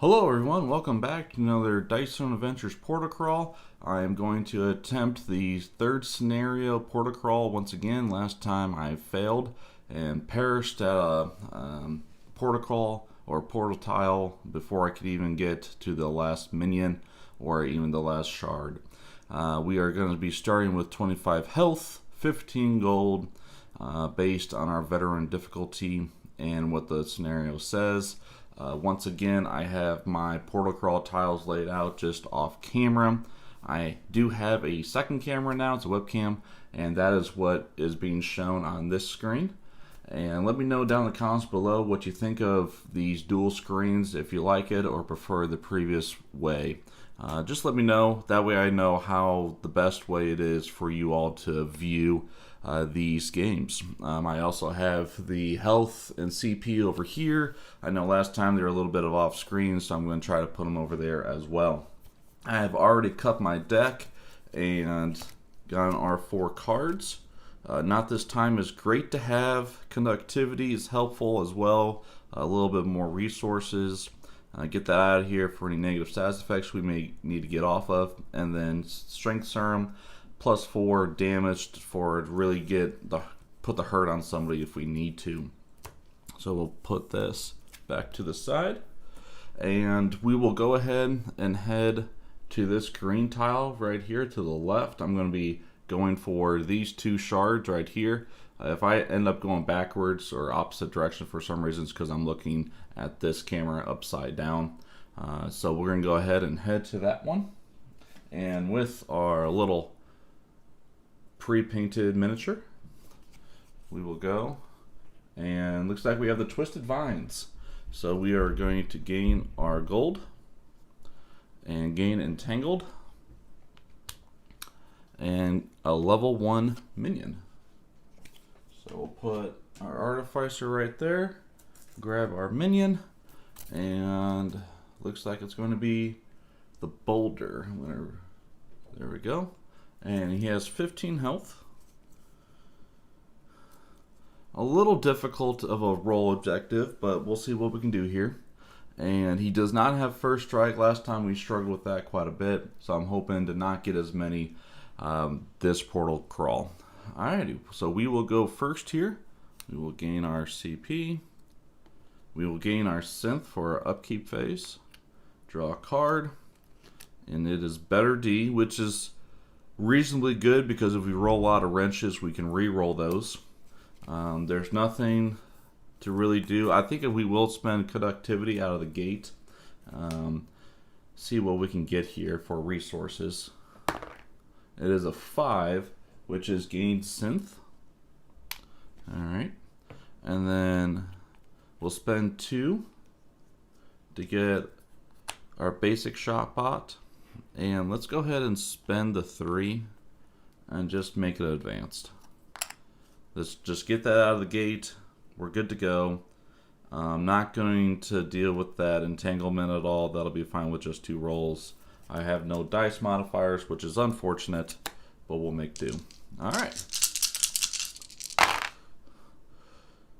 Hello everyone, welcome back to another Dice Zone Adventures Portal Crawl. I am going to attempt the third scenario Portal Crawl once again. Last time I failed and perished at a Portal Crawl or Portal Tile before I could even get to the last minion or even the last shard. We are going to be starting with 25 health, 15 gold, based on our veteran difficulty and what the scenario says. Once again, I have my Portal Crawl tiles laid out just off camera. I do have a second camera now, it's a webcam, and that is what is being shown on this screen. And let me know down in the comments below what you think of these dual screens, if you like it or prefer the previous way. Just let me know, that way I know how the best way it is for you all to view these games. I also have the health and CP over here. I know last time they were a little bit of off screen, so I'm going to try to put them over there as well. I have already cut my deck and gotten our 4 cards. Not this time is great to have. Conductivity is helpful as well. A little bit more resources. Get that out of here for any negative status effects we may need to get off of. And then Strength Serum. +4 damage for really put the hurt on somebody if we need to. So we'll put this back to the side, and we will go ahead and head to this green tile right here to the left. I'm going to be going for these 2 shards right here. If I end up going backwards or opposite direction for some reasons, because I'm looking at this camera upside down. So we're going to go ahead and head to that one, and with our little pre-painted miniature, we will go, and looks like we have the Twisted Vines. So we are going to gain our gold and gain Entangled and a level 1 minion. So we'll put our Artificer right there, grab our minion, and looks like it's going to be the boulder. There we go. And he has 15 health. A little difficult of a roll objective, but we'll see what we can do here. And he does not have first strike. Last time we struggled with that quite a bit, so I'm hoping to not get as many this Portal Crawl. Alrighty, so we will go first here. We will gain our CP. We will gain our synth for our upkeep phase. Draw a card. And it is better D, which is reasonably good because if we roll a lot of wrenches, we can re-roll those. There's nothing to really do. I think if we will spend conductivity out of the gate, see what we can get here for resources. It is a 5, which is gained synth. Alright. And then we'll spend 2 to get our basic shot bot. And let's go ahead and spend the 3 and just make it advanced. Let's just get that out of the gate. We're good to go. I'm not going to deal with that entanglement at all. That'll be fine with just 2 rolls. I have no dice modifiers, which is unfortunate, but we'll make do. Alright.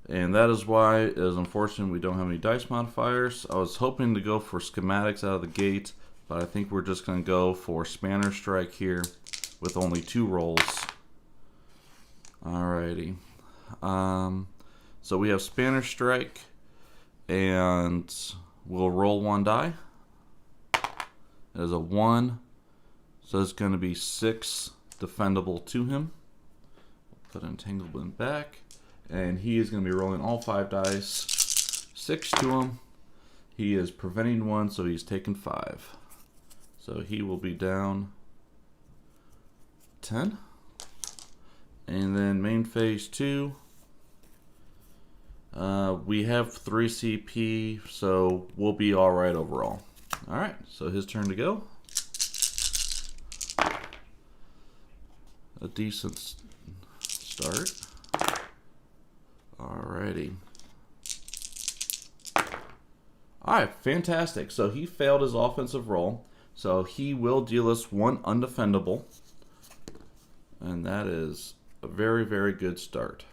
And that is why it is unfortunate we don't have any dice modifiers. I was hoping to go for schematics out of the gate, but I think we're just going to go for Spanner Strike here with only 2 rolls. Alrighty. So we have Spanner Strike, and we'll roll 1 die. It is a 1, so it's going to be 6 defendable to him. Put Entanglement back, and he is going to be rolling all 5 dice. 6 to him. He is preventing 1, so he's taking 5. So he will be down 10. And then main phase 2. We have 3 CP, so we'll be alright overall. Alright, so his turn to go. A decent start. Alrighty. Alright, fantastic. So he failed his offensive roll. So he will deal us 1 undefendable. And that is a very, very good start.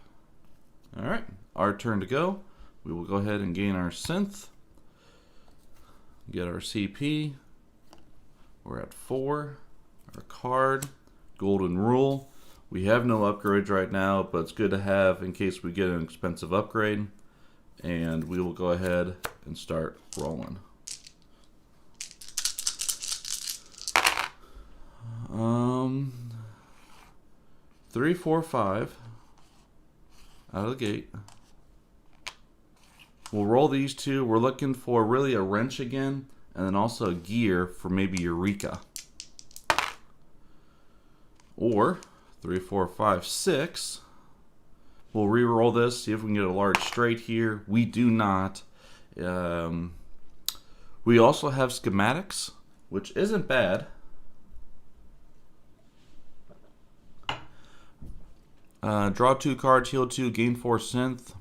Alright, our turn to go. We will go ahead and gain our synth. Get our CP. We're at 4. Our card, golden rule. We have no upgrades right now, but it's good to have in case we get an expensive upgrade. And we will go ahead and start rolling. 3, 4, 5 out of the gate. We'll roll these two. We're looking for really a wrench again, and then also a gear for maybe Eureka. Or 3, 4, 5, 6. We'll re-roll this, see if we can get a large straight here. We do not. We also have schematics, which isn't bad. Draw 2 cards, heal 2, gain 4 synth.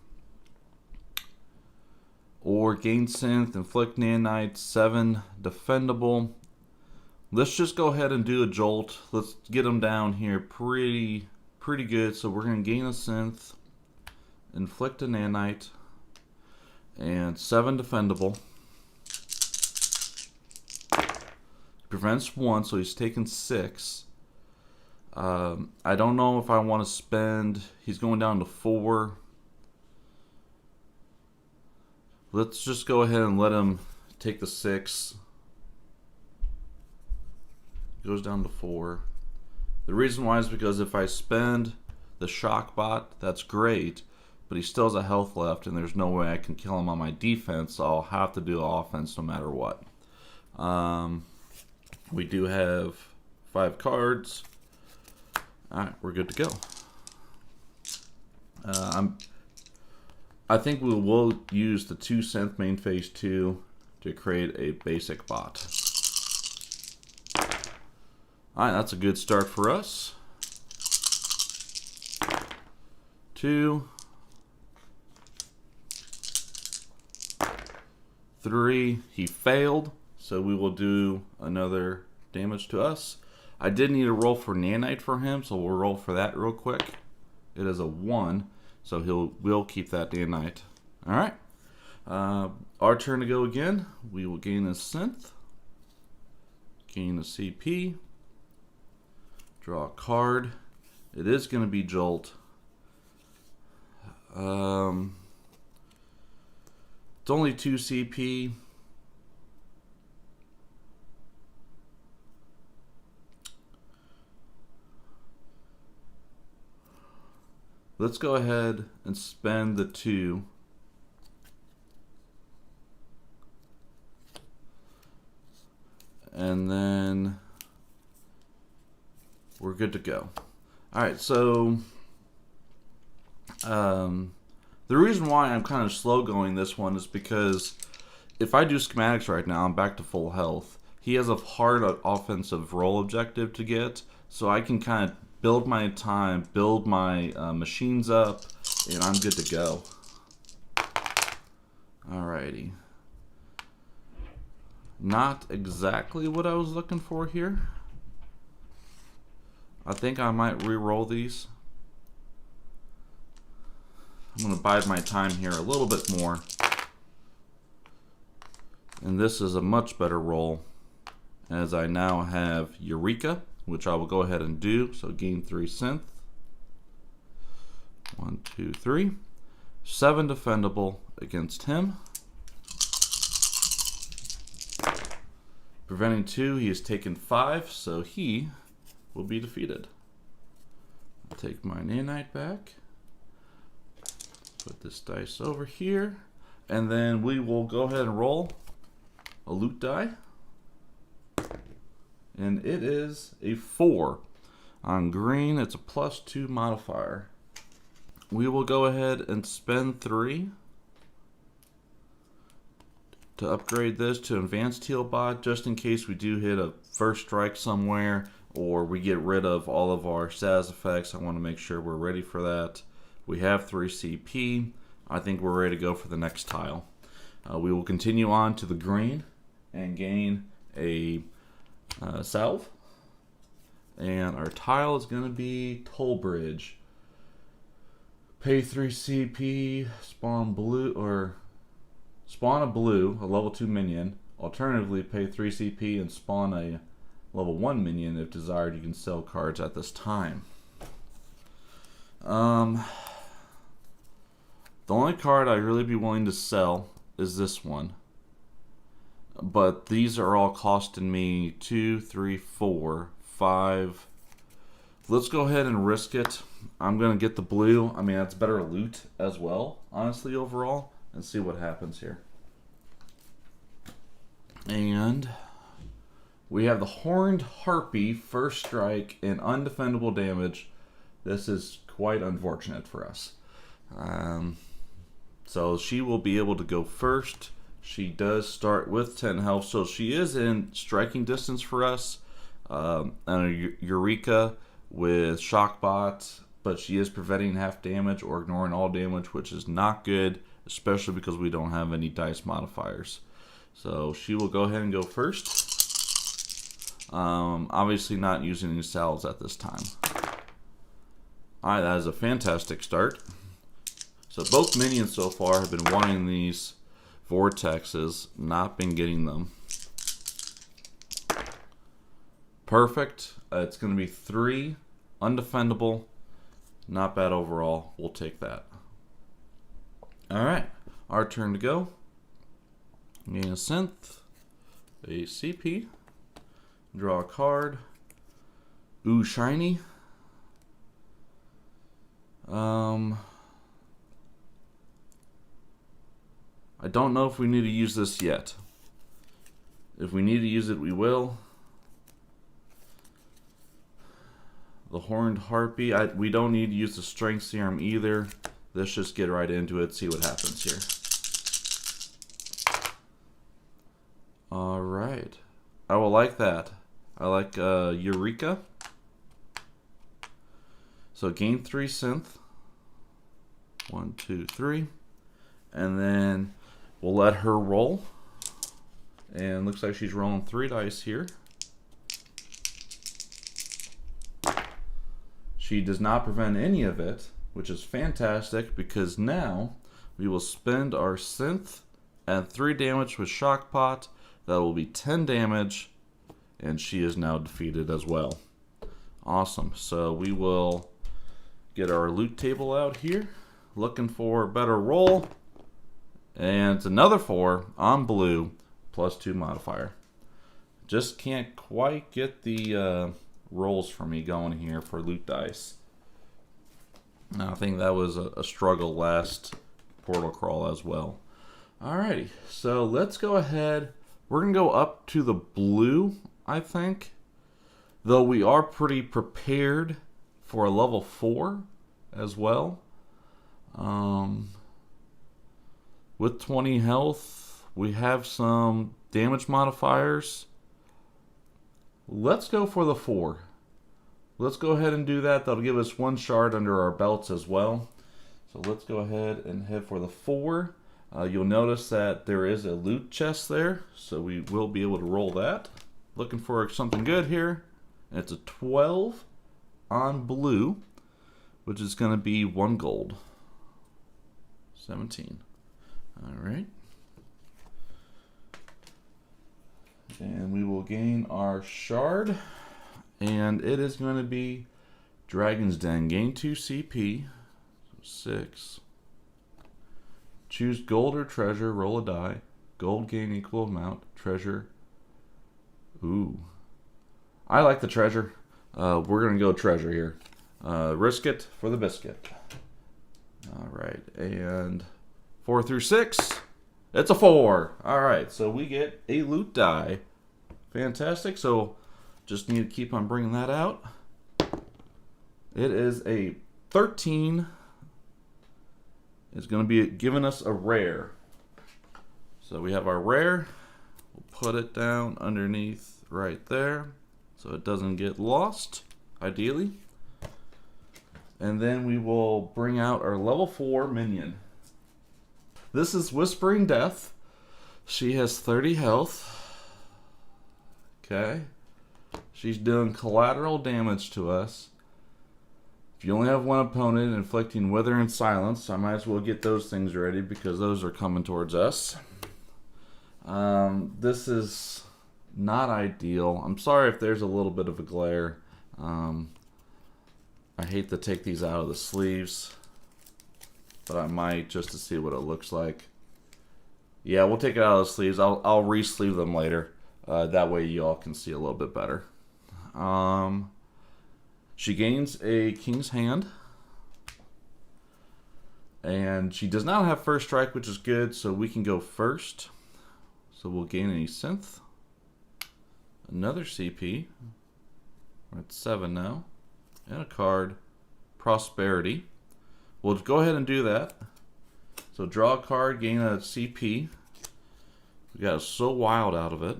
Or gain synth, inflict nanite, 7 defendable. Let's just go ahead and do a jolt. Let's get them down here pretty good. So we're going to gain a synth, inflict a nanite, and 7 defendable. Prevents 1, so he's taking 6. I don't know if I want to spend. He's going down to 4. Let's just go ahead and let him take the 6. Goes down to 4. The reason why is because if I spend the shock bot, that's great, but he still has a health left, and there's no way I can kill him on my defense, so I'll have to do offense no matter what. We do have 5 cards. Alright, we're good to go. I think we will use the 2 synth main phase 2 to create a basic bot. Alright, that's a good start for us. 2, 3. He failed, so we will do another damage to us. I did need a roll for nanite for him, so we'll roll for that real quick. It is a 1, so we'll keep that nanite. Alright. Our turn to go again. We will gain a synth. Gain a CP. Draw a card. It is going to be Jolt. It's only 2 CP. Let's go ahead and spend the 2. And then we're good to go. Alright, so the reason why I'm kind of slow going this one is because if I do schematics right now, I'm back to full health. He has a hard offensive roll objective to get, so I can kind of build my time, build my machines up, and I'm good to go. Alrighty. Not exactly what I was looking for here. I think I might re-roll these. I'm going to bide my time here a little bit more. And this is a much better roll, as I now have Eureka, which I will go ahead and do. So gain 3 synth. 1, 2, 3. 7 defendable against him. Preventing 2, he has taken 5, so he will be defeated. I'll take my nanite back. Put this dice over here. And then we will go ahead and roll a loot die. And it is a 4. On green, it's a +2 modifier. We will go ahead and spend 3 to upgrade this to advanced heal bot, just in case we do hit a first strike somewhere, or we get rid of all of our status effects. I want to make sure we're ready for that. We have 3 CP. I think we're ready to go for the next tile. We will continue on to the green and gain a salve. And our tile is going to be Toll Bridge. Pay 3 CP, spawn blue, or spawn a blue, a level 2 minion, Alternatively, pay 3 CP and spawn a level 1 minion. If desired, you can sell cards at this time. The only card I'd really be willing to sell is this one. But these are all costing me 2, 3, 4, 5. Let's go ahead and risk it. I'm going to get the blue. I mean, that's better loot as well, honestly, overall. And see what happens here. And we have the Horned Harpy, first strike, and undefendable damage. This is quite unfortunate for us. So she will be able to go first. She does start with 10 health, so she is in striking distance for us. And a Eureka with Shockbot, but she is preventing half damage or ignoring all damage, which is not good, especially because we don't have any dice modifiers. So she will go ahead and go first. Obviously not using any salads at this time. Alright, that is a fantastic start. So both minions so far have been wanting these vortexes, not been getting them. Perfect. It's going to be 3, undefendable. Not bad overall. We'll take that. Alright, our turn to go. Gain a synth, a CP, draw a card. Ooh, shiny. I don't know if we need to use this yet. If we need to use it, we will. The Horned Harpy. We don't need to use the Strength Serum either. Let's just get right into it, see what happens here. Alright. I will like that. I like Eureka. So gain 3 synth. 1, 2, 3. And then we'll let her roll. And looks like she's rolling 3 dice here. She does not prevent any of it, which is fantastic because now we will spend our synth, add 3 damage with Shockpot. That will be 10 damage, and she is now defeated as well. Awesome. So we will get our loot table out here. Looking for a better roll. And it's another 4 on blue, plus 2 modifier. Just can't quite get the rolls for me going here for loot dice. I think that was a struggle last portal crawl as well. Alrighty, so let's go ahead. We're going to go up to the blue, I think. Though we are pretty prepared for a level 4 as well. With 20 health, we have some damage modifiers. Let's go for the 4. Let's go ahead and do that. That'll give us 1 shard under our belts as well. So let's go ahead and head for the 4. You'll notice that there is a loot chest there, so we will be able to roll that. Looking for something good here. And it's a 12 on blue, which is going to be 1 gold. 17. Alright. And we will gain our shard. And it is going to be Dragon's Den. Gain 2 CP. So 6. Choose gold or treasure. Roll a die. Gold gain equal amount. Treasure. Ooh. I like the treasure. We're going to go treasure here. Risk it for the biscuit. Alright. And 4 through 6. It's a 4. Alright. So we get a loot die. Fantastic. So just need to keep on bringing that out. It is a 13. It's going to be giving us a rare. So we have our rare. We'll put it down underneath right there so it doesn't get lost, ideally. And then we will bring out our level 4 minion. This is Whispering Death. She has 30 health. Okay. She's doing collateral damage to us. If you only have 1 opponent, inflicting Wither and Silence, I might as well get those things ready because those are coming towards us. This is not ideal. I'm sorry if there's a little bit of a glare. I hate to take these out of the sleeves, but I might just to see what it looks like. Yeah, we'll take it out of the sleeves. I'll re-sleeve them later. That way you all can see a little bit better. She gains a king's hand. And she does not have first strike, which is good, so we can go first. So we'll gain a synth. Another CP. We're at 7 now. And a card. Prosperity. We'll go ahead and do that. So draw a card, gain a CP. We got a So Wild out of it.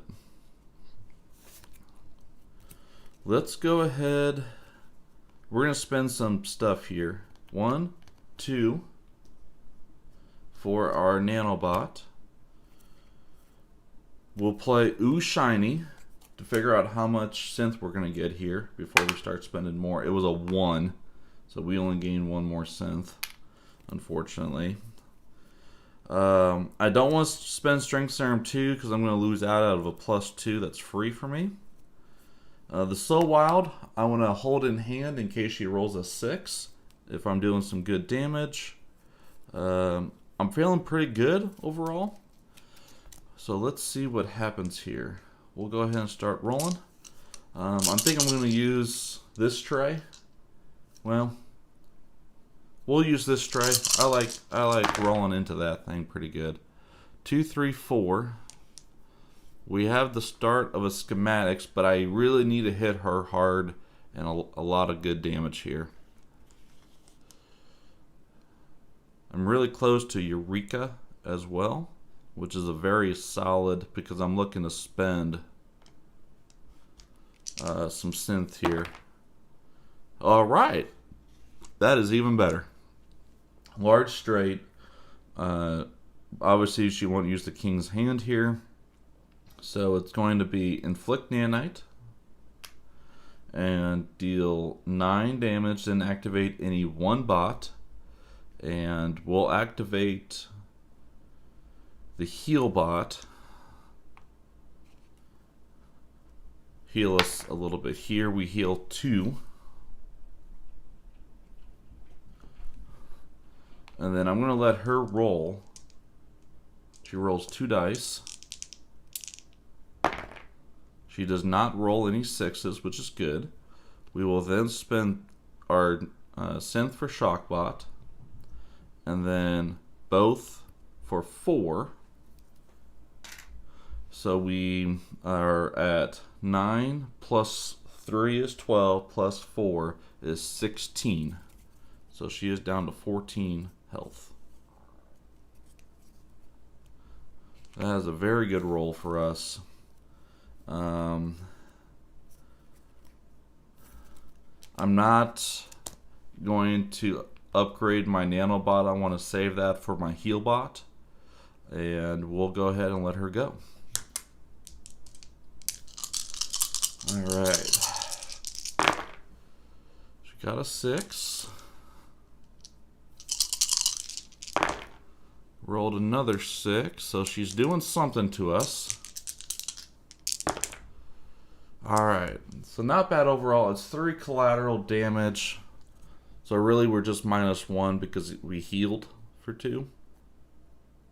Let's go ahead. We're going to spend some stuff here. 1, 2 for our nanobot. We'll play Ooh Shiny to figure out how much synth we're going to get here before we start spending more. It was a 1, so we only gain 1 more synth, unfortunately. I don't want to spend Strength Serum 2 because I'm going to lose out of a +2 that's free for me. The So Wild, I want to hold in hand in case she rolls a 6 if I'm doing some good damage. I'm feeling pretty good overall. So let's see what happens here. We'll go ahead and start rolling. I think I'm going to use this tray. Well, we'll use this tray. I like rolling into that thing pretty good. 2, 3, 4. We have the start of a schematics, but I really need to hit her hard and a lot of good damage here. I'm really close to Eureka as well, which is a very solid because I'm looking to spend some synth here. All right, that is even better. Large straight. Obviously, she won't use the King's Hand here. So it's going to be Inflict Nanite and deal 9 damage, then activate any 1 bot. And we'll activate the heal bot. Heal us a little bit here. We heal 2. And then I'm going to let her roll. She rolls 2 dice. She does not roll any 6s, which is good. We will then spend our synth for Shockbot. And then both for 4. So we are at 9 plus 3 is 12 plus 4 is 16. So she is down to 14 health. That is a very good roll for us. I'm not going to upgrade my nanobot. I want to save that for my heal bot, and we'll go ahead and let her go. All right, she got a 6. Rolled another 6, so she's doing something to us. Alright, so not bad overall. It's 3 collateral damage. So really we're just -1 because we healed for 2.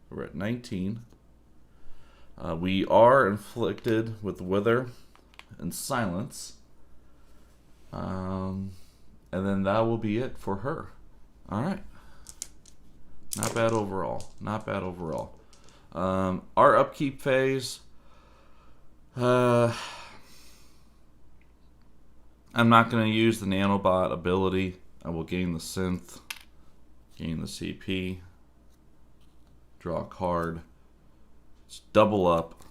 We're at 19. We are inflicted with Wither and Silence. And then that will be it for her. Alright. Not bad overall. Not bad overall. Our upkeep phase. I'm not going to use the nanobot ability. I will gain the synth, gain the CP, draw a card. Let's double up.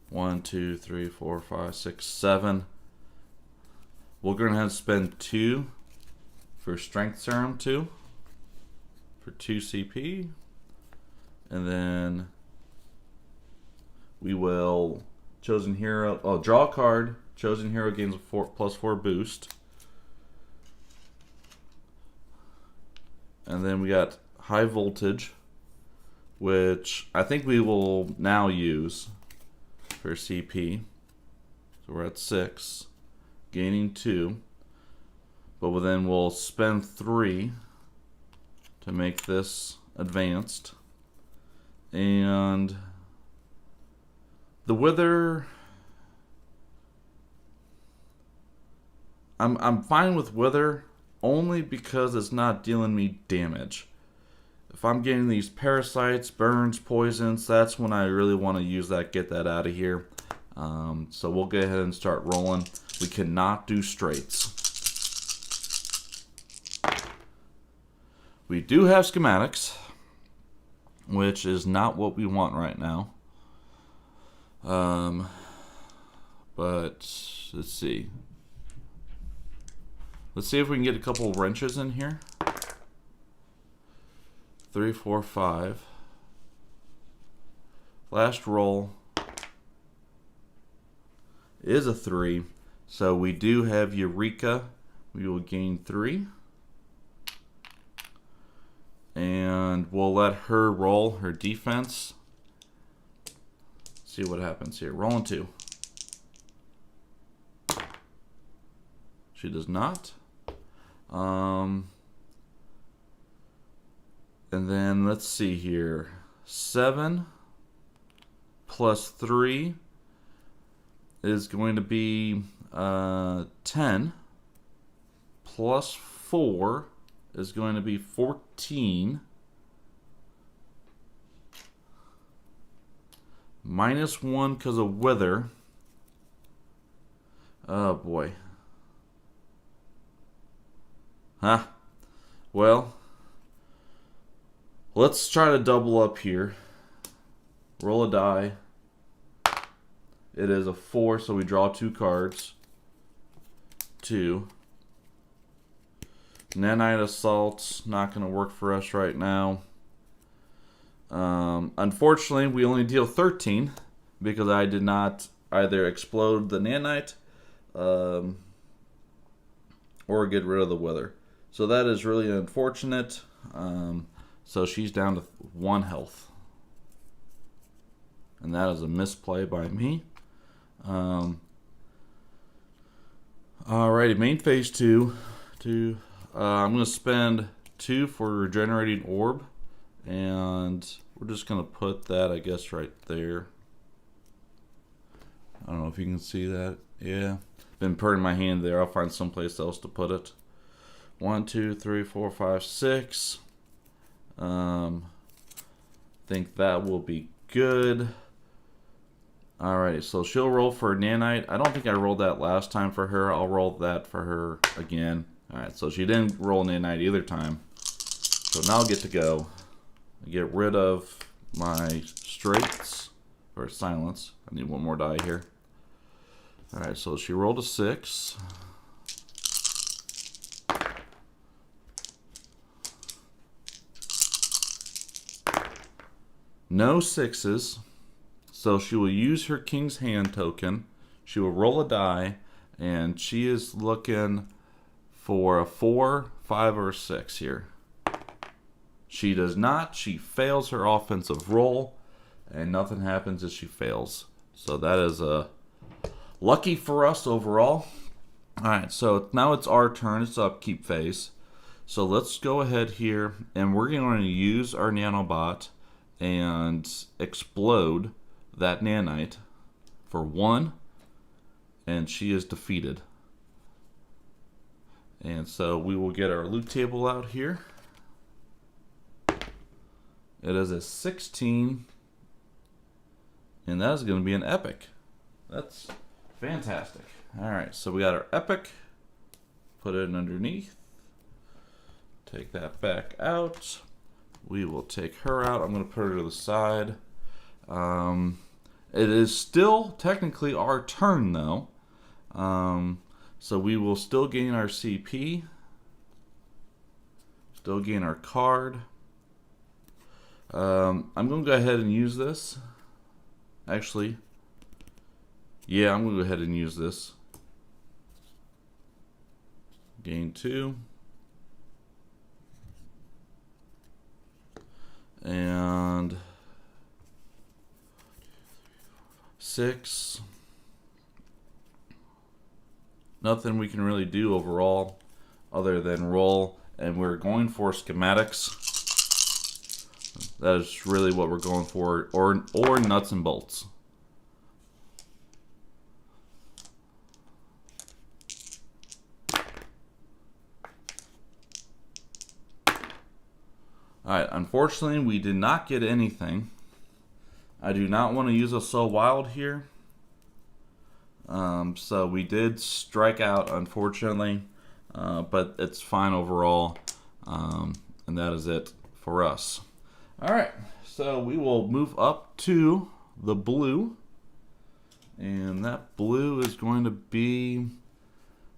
1, 2, 3, 4, 5, 6, 7. We're going to have to spend 2 for Strength Serum 2 for 2 CP. And then we will Chosen Hero. Draw a card. Chosen Hero gains a +4 boost. And then we got High Voltage. which I think we will now use for CP. So we're at 6, gaining 2, but then we'll spend 3 to make this advanced. And the wither, I'm fine with wither only because it's not dealing me damage. If I'm getting these parasites, burns, poisons, that's when I really want to use that, get that out of here. So we'll go ahead and start rolling. We cannot do straights. We do have schematics, which is not what we want right now. But let's see. Let's see if we can get a couple wrenches in here. 3, 4, 5. Last roll is a 3. So we do have Eureka. We will gain 3. And we'll let her roll her defense. See what happens here. Rolling 2. She does not. And then let's see here. 7 plus 3 is going to be 10. Plus 4 is going to be 14. Minus 1 because of wither. Oh boy. Huh. Well, let's try to double up here. Roll a die. It is a 4, so we draw 2 cards. 2. Nanite Assault, not going to work for us right now. Unfortunately, we only deal 13 because I did not either explode the nanite or get rid of the wither. So that is really unfortunate. So she's down to 1 health. And that is a misplay by me. Alrighty, main phase 2. I'm going to spend 2 for regenerating orb. And we're just going to put that, I guess, right there. I don't know if you can see that. Yeah. Been putting my hand there. I'll find someplace else to put it. 1, 2, 3, 4, 5, 6. Think that will be good. Alright, so she'll roll for nanite. I don't think I rolled that last time for her. I'll roll that for her again. Alright, so she didn't roll nanite either time. So now I'll get to go. Get rid of my straights. Or silence. I need 1 more die here. Alright, so she rolled a 6. No 6s. So she will use her King's Hand token. She will roll a die. And she is looking for a 4, 5, or 6 here. She does not. She fails her offensive roll. And nothing happens as she fails. So that is lucky for us overall. Alright, so now it's our turn. It's upkeep phase. So let's go ahead here. And we're going to use our nanobot and explode that nanite for 1. And she is defeated. And so we will get our loot table out here. It is a 16. And that is going to be an epic. That's fantastic. Alright, so we got our epic. Put it underneath. Take that back out. We will take her out. I'm going to put her to the side. It is still technically our turn though. So we will still gain our CP. Still gain our card. I'm going to go ahead and use this. Actually, yeah, I'm going to go ahead and use this. Gain 2. And 6. Nothing we can really do overall other than roll, and we're going for schematics. That is really what we're going for, or nuts and bolts. Alright, unfortunately we did not get anything. I do not want to use a so wild here. So we did strike out, unfortunately, but it's fine overall, and that is it for us. Alright, so we will move up to the blue, and that blue is going to be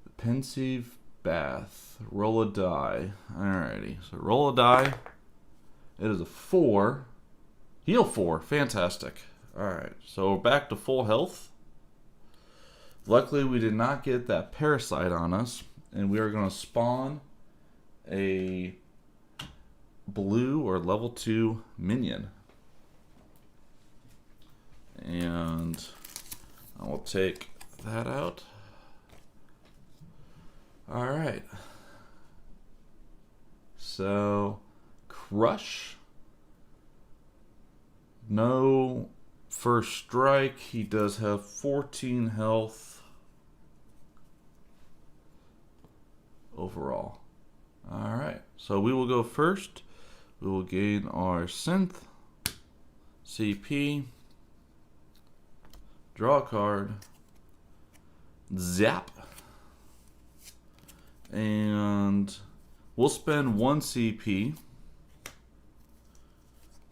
the pensive bath. Roll a die. Alrighty, so roll a die. It is a 4. Heal 4. Fantastic. Alright, so we're back to full health. Luckily, we did not get that parasite on us, and we are going to spawn a blue or level 2 minion. And I will take that out. Alright. So, Crush. No first strike. He does have 14 health overall. Alright, so we will go first. We will gain our synth, CP, draw a card, zap, and we'll spend 1 CP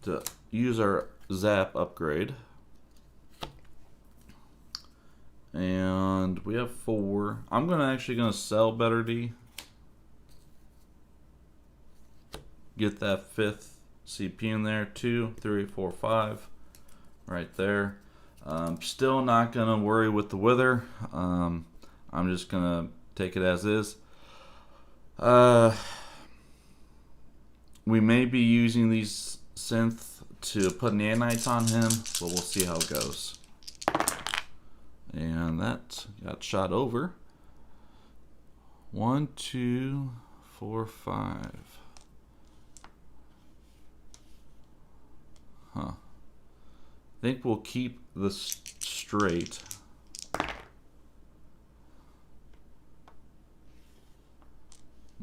to use our zap upgrade. And we have 4. I'm actually gonna sell Better D. Get that 5th CP in there. 2, 3, 4, 5. Right there. Still not gonna worry with the wither. I'm just gonna take it as is. We may be using these synth to put nanites on him, but we'll see how it goes. And that got shot over. 1, 2, 4, 5. Huh. I think we'll keep this straight.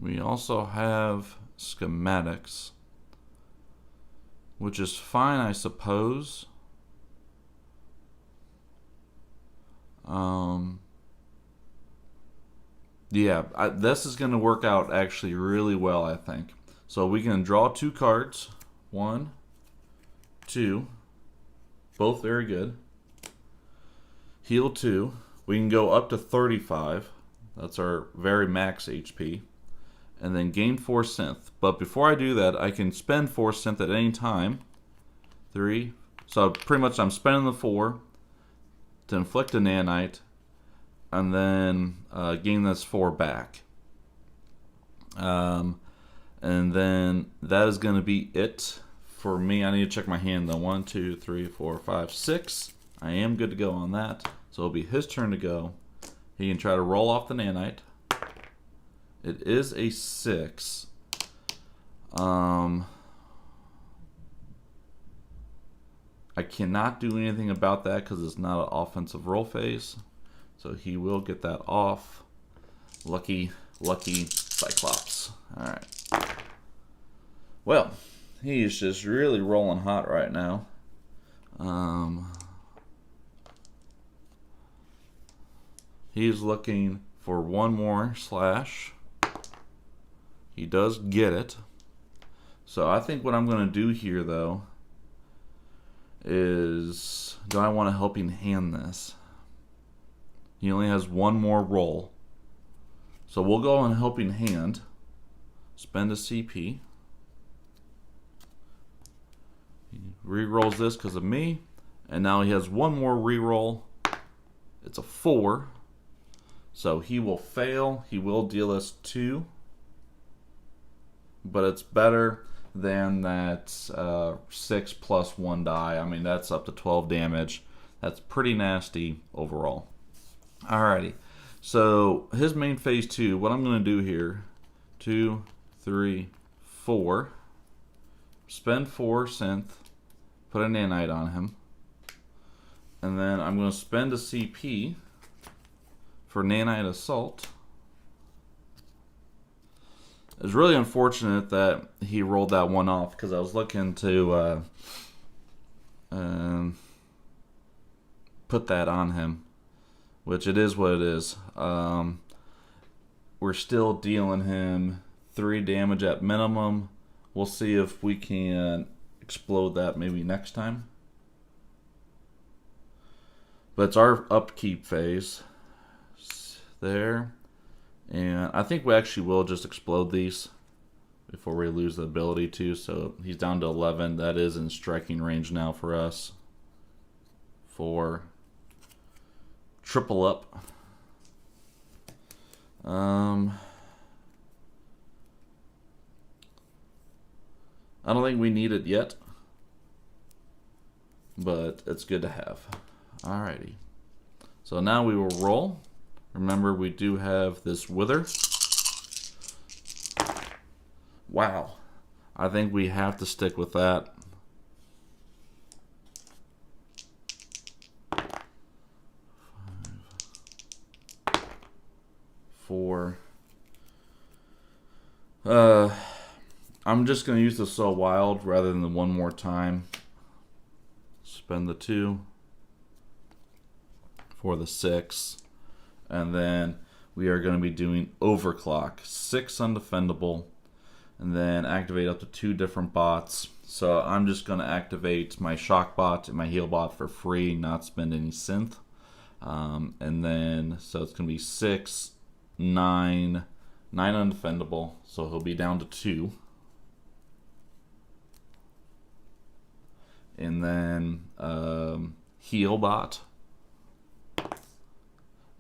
We also have schematics, which is fine, I suppose. Yeah, this is going to work out actually really well, I think. So we can draw 2 cards. 1, 2. Both very good. Heal 2. We can go up to 35. That's our very max HP. And then gain 4 synth. But before I do that, I can spend 4 synth at any time. 3. So pretty much I'm spending the 4 to inflict a nanite, and then gain this 4 back. And then that is going to be it for me. I need to check my hand though. 1, 2, 3, 4, 5, 6. I am good to go on that. So it'll be his turn to go. He can try to roll off the nanite. It is a 6. I cannot do anything about that because it's not an offensive roll phase. So he will get that off. Lucky Cyclops. Alright. Well, he is just really rolling hot right now. He's looking for 1 more slash. He does get it. So I think what I'm going to do here, though, is... do I want to helping hand this? He only has 1 more roll. So we'll go on helping hand. Spend a CP. He re-rolls this because of me. And now he has 1 more re-roll. It's a 4. So he will fail. He will deal us 2. But it's better than that 6 plus 1 die. I mean, that's up to 12 damage. That's pretty nasty overall. Alrighty, so his main phase 2, what I'm going to do here, 2, 3, 4, spend 4 synth, put a nanite on him, and then I'm going to spend a CP for nanite assault. It's really unfortunate that he rolled that one off, because I was looking to put that on him, which it is what it is. We're still dealing him 3 damage at minimum. We'll see if we can explode that maybe next time. But it's our upkeep phase. There. And I think we actually will just explode these before we lose the ability to. So he's down to 11. That is in striking range now for us. 4. Triple up. I don't think we need it yet, but it's good to have. Alrighty. So now we will roll. Remember, we do have this wither. Wow. I think we have to stick with that. 5, 4. I'm just going to use the So Wild rather than the one more time. Spend the 2 for the 6. And then we are going to be doing Overclock. 6 undefendable. And then activate up to 2 different bots. So I'm just going to activate my Shock bot and my Heal bot for free, not spend any synth. And then, so it's going to be 6, 9 undefendable. So he'll be down to 2. And then Heal bot.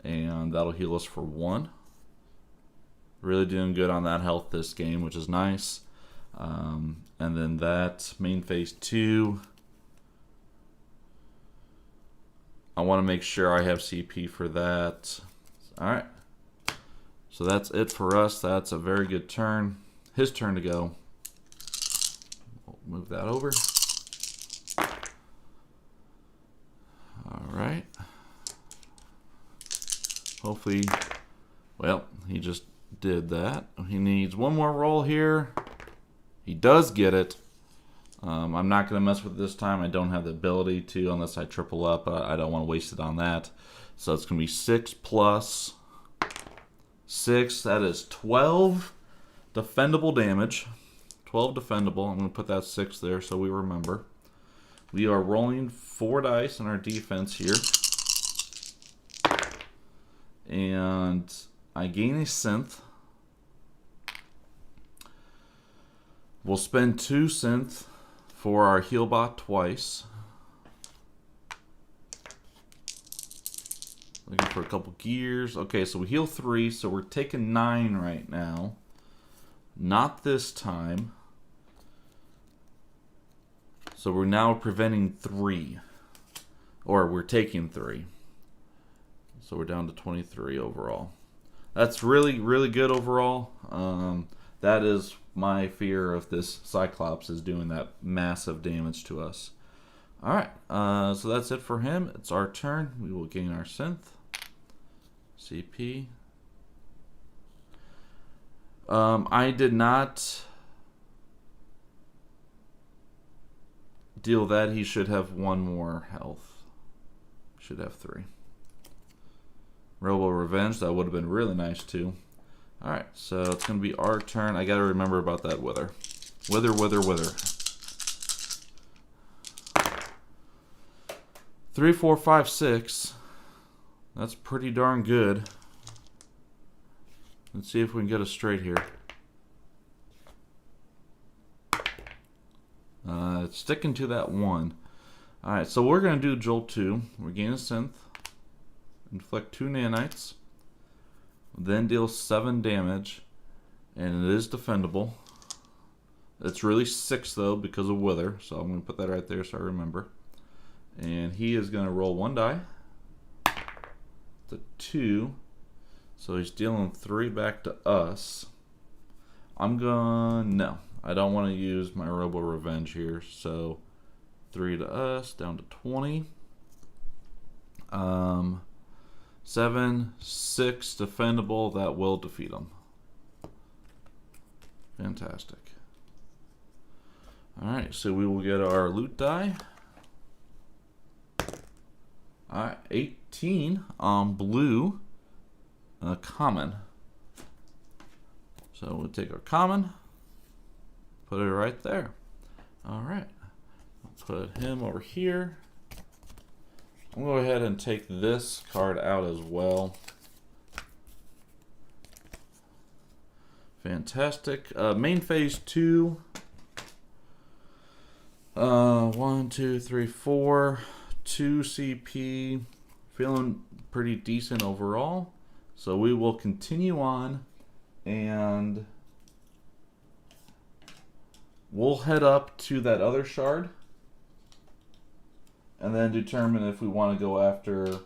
And that'll heal us for 1. Really doing good on that health this game, which is nice. And then that main phase 2. I want to make sure I have CP for that. Alright. So that's it for us. That's a very good turn. His turn to go. We'll move that over. Alright. Hopefully, well, he just did that. He needs one more roll here. He does get it. I'm not going to mess with it this time. I don't have the ability to unless I triple up. I don't want to waste it on that. So it's going to be 6 plus 6. That is 12 defendable damage. 12 defendable. I'm going to put that 6 there so we remember. We are rolling 4 dice in our defense here. And I gain a synth. We'll spend 2 synth for our heal bot twice. Looking for a couple gears. Okay, so we heal 3, so we're taking 9 right now. Not this time. So we're now preventing 3. Or we're taking 3. So we're down to 23 overall. That's really, really good overall. That is my fear of this Cyclops, is doing that massive damage to us. Alright, so that's it for him. It's our turn. We will gain our synth. CP. I did not deal that. He should have 1 more health. Should have 3. Robo Revenge, that would have been really nice too. Alright, so it's going to be our turn. I got to remember about that wither. Wither, wither, wither. 3, 4, 5, 6. That's pretty darn good. Let's see if we can get us straight here. It's sticking to that 1. Alright, so we're going to do Jolt 2. We're gaining a synth. Inflict 2 nanites. Then deal 7 damage. And it is defendable. It's really 6 though because of Wither. So I'm going to put that right there so I remember. And he is going to roll 1 die. The 2. So he's dealing 3 back to us. No, I don't want to use my Robo Revenge here. So 3 to us, down to 20. 7, 6 defendable. That will defeat him. Fantastic. Alright, so we will get our loot die. Alright, 18 on blue. Common. So we'll take our common, put it right there. Alright, put him over here. I'm going to go ahead and take this card out as well. Fantastic. Main phase 2. 1, 2, 3, 4. 2 CP. Feeling pretty decent overall. So we will continue on and we'll head up to that other shard and then determine if we want to go after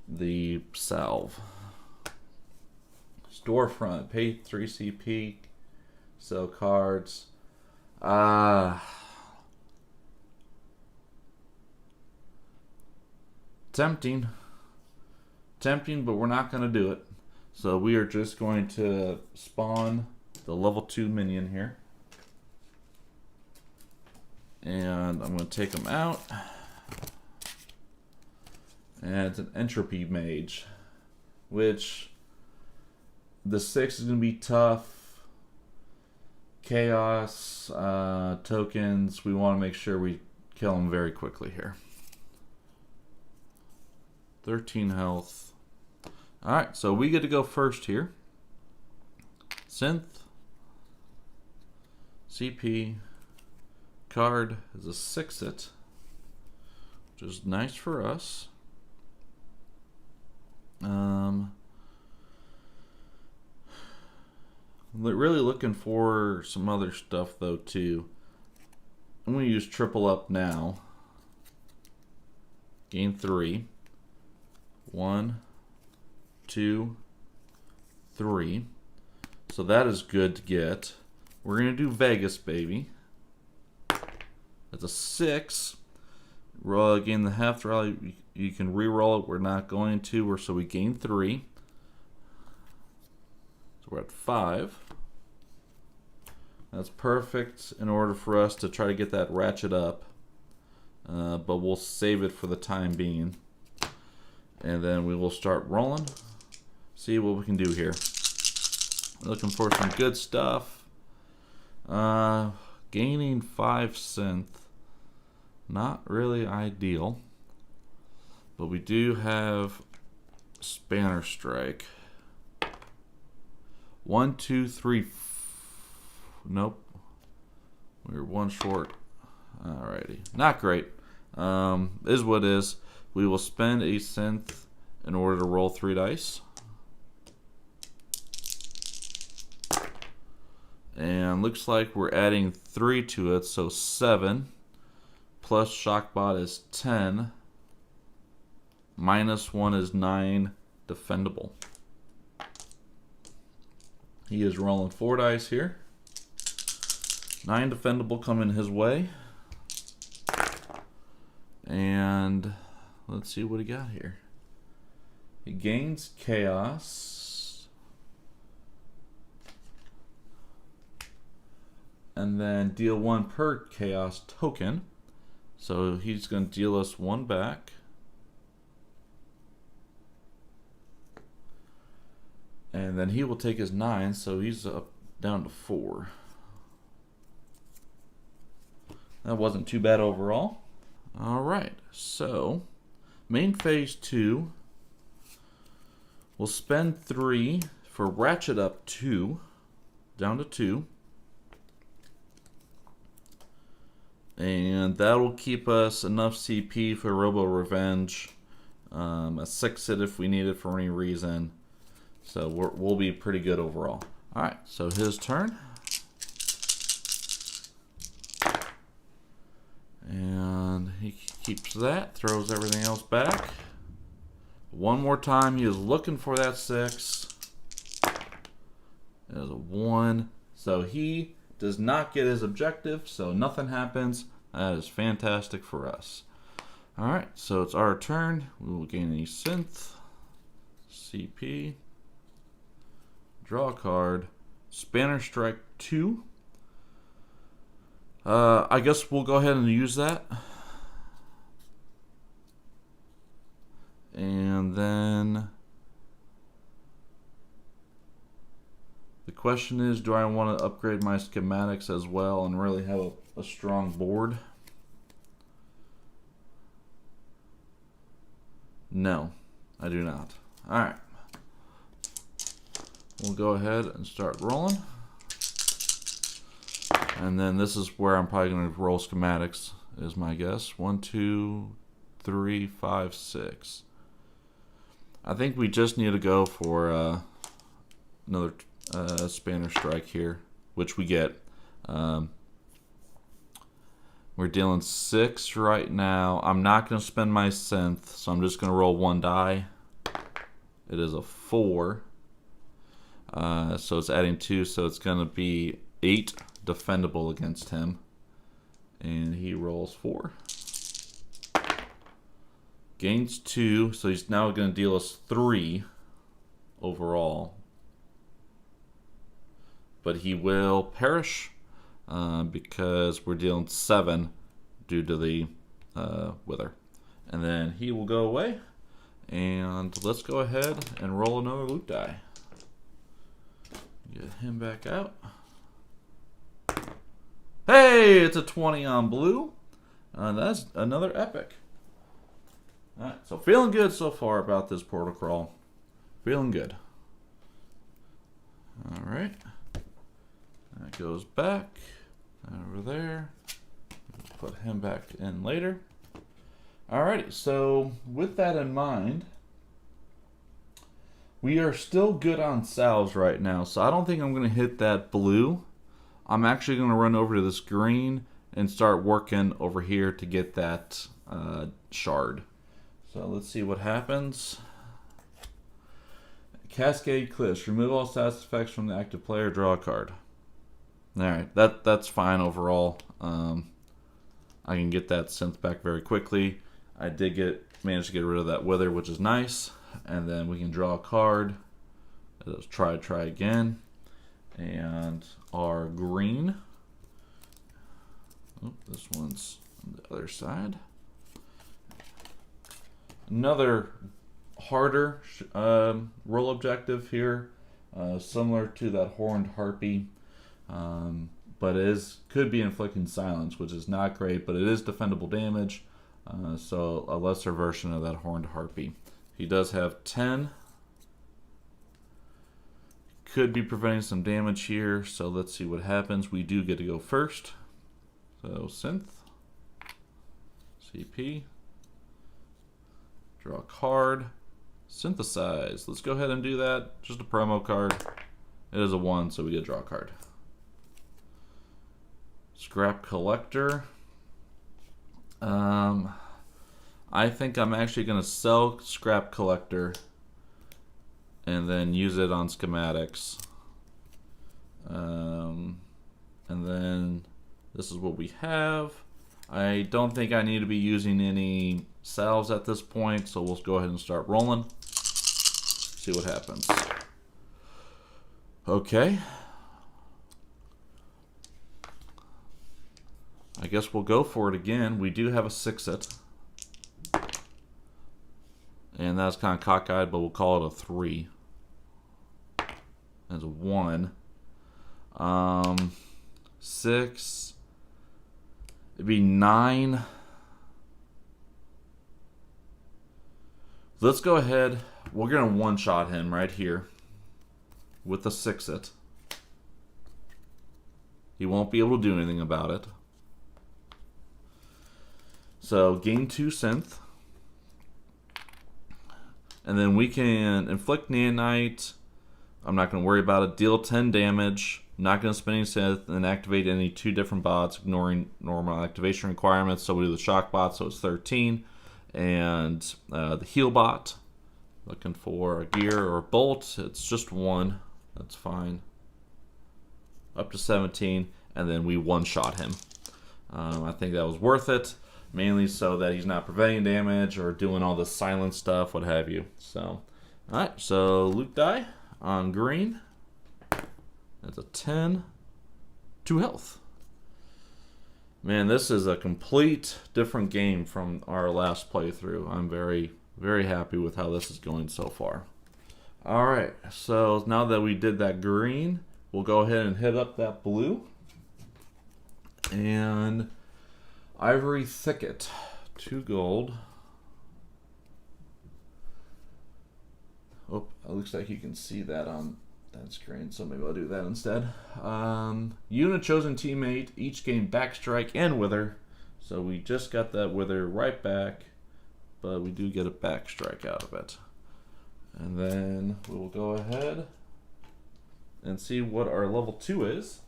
the salve. Storefront, pay 3 CP, sell cards. Tempting, but we're not going to do it. So we are just going to spawn the level 2 minion here. And I'm going to take him out. And it's an Entropy mage, which the 6 is going to be tough. Chaos, tokens, we want to make sure we kill him very quickly here. 13 health. Alright, so we get to go first here. Synth. CP. Card is a 6-it, which is nice for us. Really looking for some other stuff though too. I'm going to use triple up now. Gain 3. 1, 2, 3. So that is good to get. We're going to do Vegas, baby. That's a 6. Roll again the half rally. You can re-roll it. We're not going to. So we gain 3. So we're at 5. That's perfect in order for us to try to get that ratchet up. But we'll save it for the time being. And then we will start rolling. See what we can do here. Looking for some good stuff. Gaining 5 synth. Not really ideal. But we do have Spanner Strike. 1, 2, 3. Nope. We're 1 short. Alrighty. Not great. Is what is. We will spend a synth in order to roll 3 dice. And looks like we're adding 3 to it, so 7. Plus Shockbot is 10. Minus 1 is 9 defendable. He is rolling 4 dice here. 9 defendable coming his way. And let's see what he got here. He gains chaos. And then deal 1 per chaos token. So he's going to deal us 1 back. And then he will take his 9, so he's up down to 4. That wasn't too bad overall. Alright, so main phase 2. We'll spend 3 for ratchet up 2, down to 2. And that'll keep us enough CP for Robo Revenge. A 6-it if we need it for any reason. So we'll be pretty good overall. Alright, so his turn. And he keeps that, throws everything else back. One more time, he is looking for that 6. It is a 1. So he does not get his objective, so nothing happens. That is fantastic for us. Alright, so it's our turn. We will gain a synth, CP, draw a card, Spanner Strike 2. I guess we'll go ahead and use that. And then the question is, do I want to upgrade my schematics as well and really have a strong board? No, I do not. Alright. We'll go ahead and start rolling. And then this is where I'm probably going to roll schematics, is my guess. 1, 2, 3, 5, 6. I think we just need to go for another Spanner Strike here, which we get. We're dealing 6 right now. I'm not going to spend my synth, so I'm just going to roll 1 die. It is a 4. So it's adding 2, so it's going to be 8 defendable against him. And he rolls 4. Gains 2, so he's now going to deal us 3 overall. But he will perish because we're dealing 7 due to the wither. And then he will go away. And let's go ahead and roll another loot die. Get him back out. Hey, it's a 20 on blue. That's another epic. Alright, so feeling good so far about this portal crawl. Feeling good. Alright. That goes back. Over there. Put him back in later. Alrighty, so with that in mind, we are still good on salves right now, so I don't think I'm going to hit that blue. I'm actually going to run over to this green and start working over here to get that shard. So let's see what happens. Cascade Cliffs. Remove all status effects from the active player. Draw a card. Alright, that's fine overall. I can get that synth back very quickly. I did manage to get rid of that wither, which is nice. And then we can draw a card. Let's try again. And our green. Oh, this one's on the other side. Another harder roll objective here, similar to that horned harpy, but could be inflicting silence, which is not great, but it is defendable damage, so a lesser version of that horned harpy. He does have 10. Could be preventing some damage here, so let's see what happens. We do get to go first. So synth, CP. Draw a card. Synthesize. Let's go ahead and do that. Just a promo card. It is a 1, so we get to draw a card. Scrap Collector. I think I'm actually going to sell Scrap Collector and then use it on schematics. And then this is what we have. I don't think I need to be using any salves at this point, so we'll go ahead and start rolling. See what happens. Okay. I guess we'll go for it again. We do have a 6-it. And that's kind of cockeyed, but we'll call it a 3. That's a 1. 6. It'd be 9. Let's go ahead. We're going to one-shot him right here with the 6-it. He won't be able to do anything about it. So gain 2 synth. And then we can inflict nanite. I'm not going to worry about it. Deal 10 damage. Not going to spend any synth and activate any 2 different bots, ignoring normal activation requirements. So we do the shock bot, so it's 13. And the heal bot, looking for a gear or a bolt. It's just 1. That's fine. Up to 17. And then we one-shot him. I think that was worth it. Mainly so that he's not preventing damage or doing all the silent stuff, what have you. So, alright, so loot die on green. That's a 10. 2 health. Man, this is a complete different game from our last playthrough. I'm very, very happy with how this is going so far. Alright, so now that we did that green, we'll go ahead and hit up that blue. And Ivory Thicket, 2 gold. Oh, it looks like you can see that on that screen, so maybe I'll do that instead. Unit chosen teammate, each gain backstrike and wither. So we just got that wither right back, but we do get a backstrike out of it. And then we will go ahead and see what our level 2 is.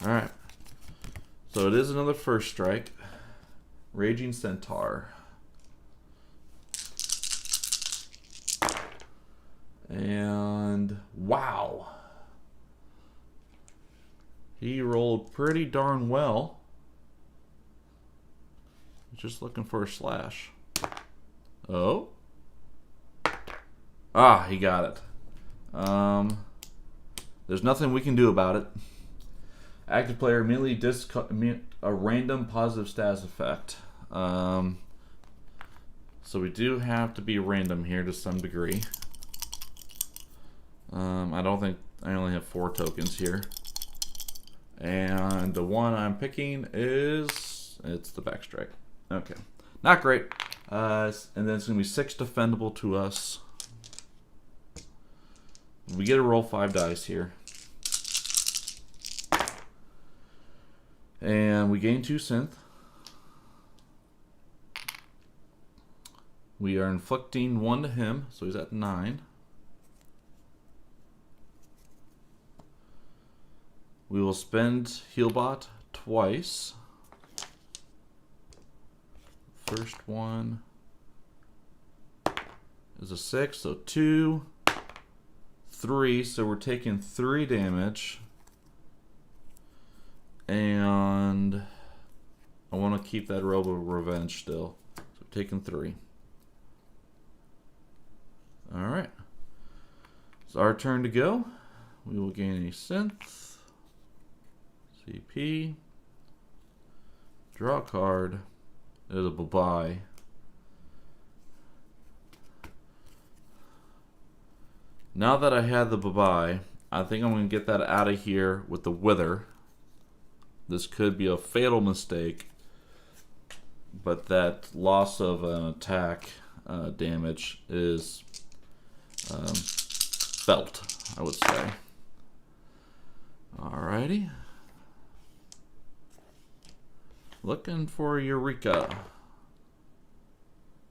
Alright. So it is another first strike. Raging Centaur. And wow. He rolled pretty darn well. Just looking for a slash. Oh. Ah, he got it. There's nothing we can do about it. Active player immediately discard a random positive status effect. So we do have to be random here to some degree. I don't think I only have 4 tokens here. And the one I'm picking it's the backstrike. Okay. Not great. And then it's going to be 6 defendable to us. We get to roll 5 dice here. And we gain 2 synth. We are inflicting 1 to him, so he's at 9. We will spend Healbot twice. First one is a 6, so 2, 3, so we're taking 3 damage. And I want to keep that Robo Revenge still. So we're taking 3. Alright. It's our turn to go. We will gain a synth. CP. Draw a card. There's a bye-bye. Now that I had the bye-bye, I think I'm going to get that out of here with the Wither. This could be a fatal mistake, but that loss of an attack damage is felt, I would say. Alrighty. Looking for Eureka.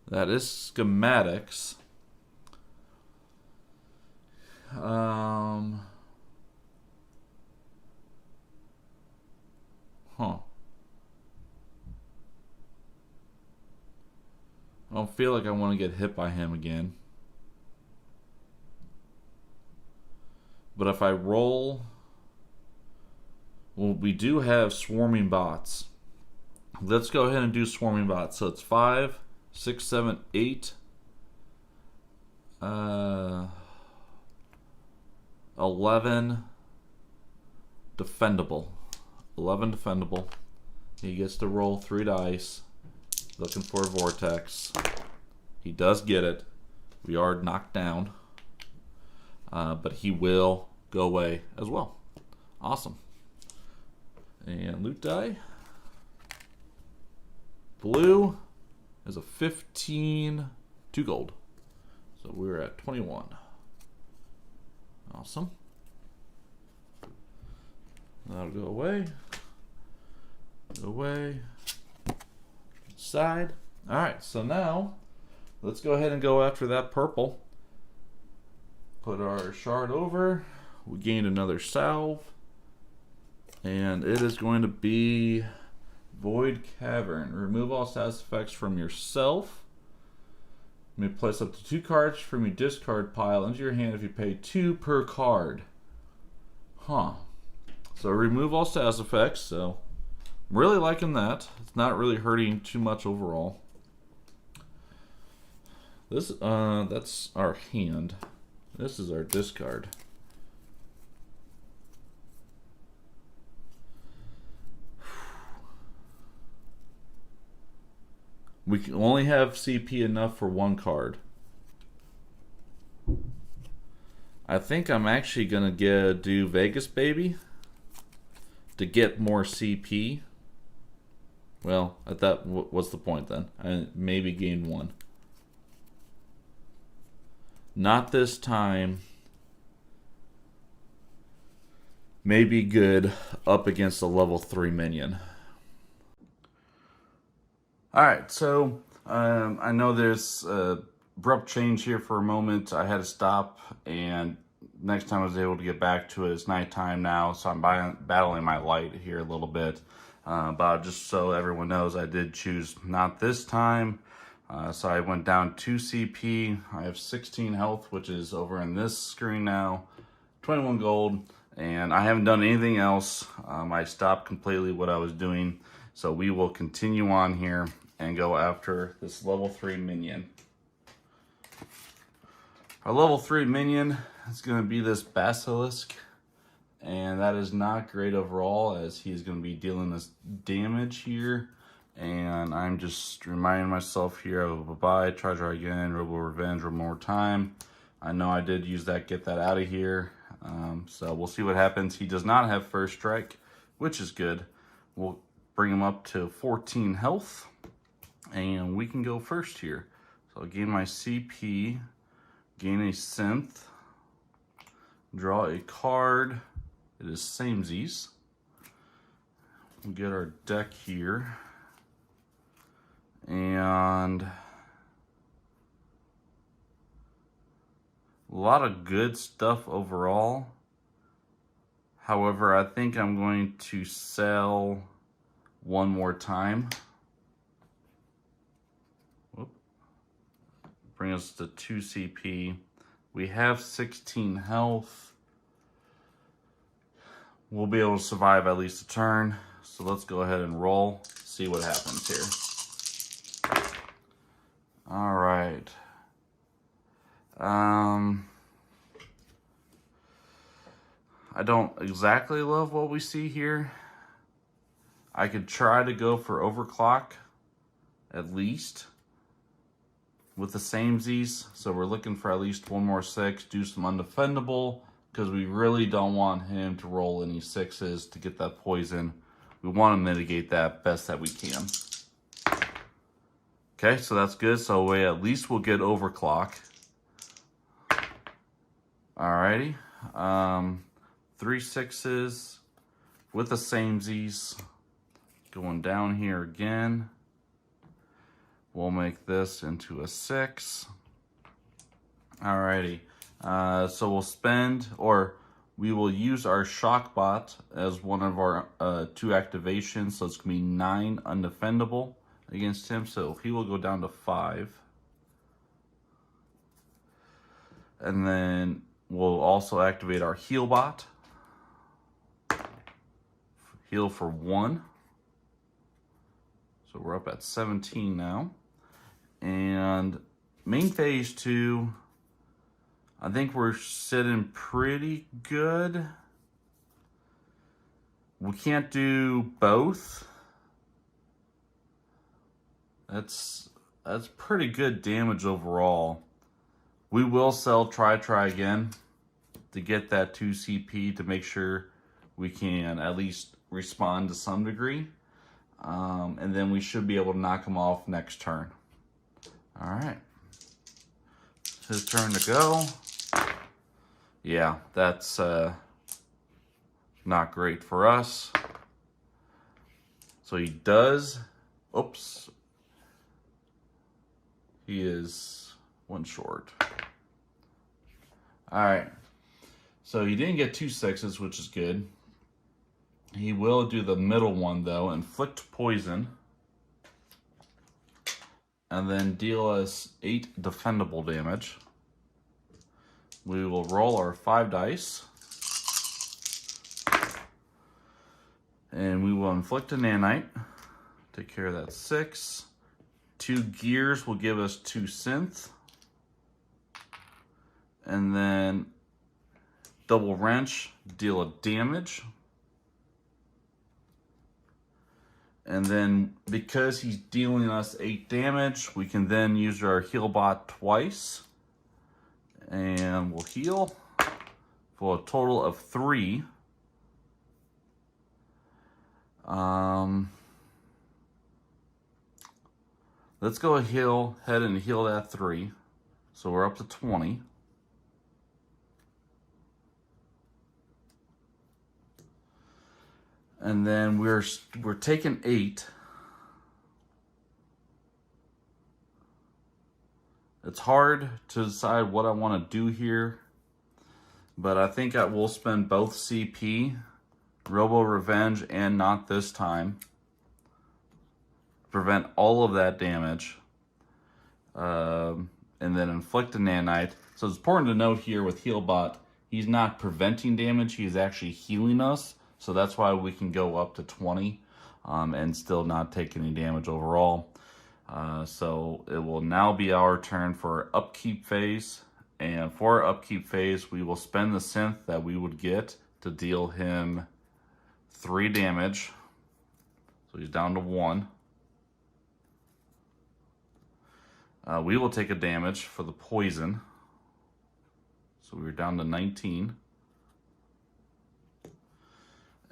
That is schematics. Huh. I don't feel like I want to get hit by him again. But if I roll... Well, we do have swarming bots. Let's go ahead and do swarming bots. So it's 5, 6, 7, 8. 11 defendable. 11 defendable. He gets to roll 3 dice. Looking for a vortex. He does get it. We are knocked down. But he will go away as well. Awesome. And loot die. Blue is a 15, 2 gold. So we're at 21. Awesome. That'll go away. Go away. Side. Alright, so now let's go ahead and go after that purple. put our shard over. We gained another salve. And it is going to be Void Cavern. Remove all status effects from yourself. You may place up to 2 cards from your discard pile into your hand if you pay 2 per card. Huh. So remove all status effects, so I'm really liking that. It's not really hurting too much overall. This that's our hand. This is our discard. We can only have CP enough for 1 card. I think I'm actually gonna do Vegas Baby to get more CP. Well, at that, what's the point then? I maybe gain 1. Not this time. Maybe good up against a level 3 minion. Alright, so I know there's abrupt change here for a moment. I had to stop, and next time I was able to get back to it, it's nighttime now, so I'm battling my light here a little bit. But just so everyone knows, I did choose not this time. So I went down 2 CP. I have 16 health, which is over in this screen now. 21 gold, and I haven't done anything else. I stopped completely what I was doing. So we will continue on here and go after this level 3 minion. Our level 3 minion is going to be this Basilisk, and that is not great overall, as he's going to be dealing this damage here. And I'm just reminding myself here of bye-bye, try again, Robo Revenge one more time. I know I did use that, get that out of here. So we'll see what happens. He does not have first strike, which is good. We'll bring him up to 14 health, and we can go first here. So I'll gain my CP, gain a synth, draw a card. It is samesies. We get our deck here, and a lot of good stuff overall. However, I think I'm going to sell one more time. Whoop. Bring us to 2 CP. We have 16 health. We'll be able to survive at least a turn. So let's go ahead and roll, see what happens here. All right. I don't exactly love what we see here. I could try to go for overclock, at least, with the samesies. So we're looking for at least 1 more 6, do some undefendable, because we really don't want him to roll any 6s to get that poison. We want to mitigate that best that we can. Okay, so that's good. So we at least will get overclock. Alrighty. 3 6s with the samesies. Going down here again. We'll make this into a 6. Alrighty. So we'll spend, or we will use our shock bot as one of our 2 activations. So it's going to be 9 undefendable against him. So he will go down to 5. And then we'll also activate our heal bot. Heal for 1. So we're up at 17 now. And main phase 2, I think we're sitting pretty good. We can't do both. That's pretty good damage overall. We will sell try again to get that 2 CP to make sure we can at least respond to some degree. And then we should be able to knock him off next turn. All right. It's his turn to go. Yeah, that's not great for us. So he does. Oops. He is 1 short. Alright. So he didn't get 2 6s, which is good. He will do the middle one, though. Inflict poison. And then deal us 8 defendable damage. We will roll our 5 dice. And we will inflict a nanite. Take care of that 6. 2 gears will give us 2 synth. And then double wrench, deal a damage. And then because he's dealing us 8 damage, we can then use our heal bot twice. And we'll heal for a total of 3. Let's go ahead and heal that 3. So we're up to 20. And then we're taking 8. It's hard to decide what I want to do here, but I think I will spend both CP, Robo Revenge, and Not This Time. Prevent all of that damage. And then inflict a nanite. So it's important to note here with Healbot, he's not preventing damage, he's actually healing us. So that's why we can go up to 20 and still not take any damage overall. So it will now be our turn for upkeep phase. And for our upkeep phase, we will spend the synth that we would get to deal him 3 damage. So he's down to 1. We will take a damage for the poison. So we're down to 19.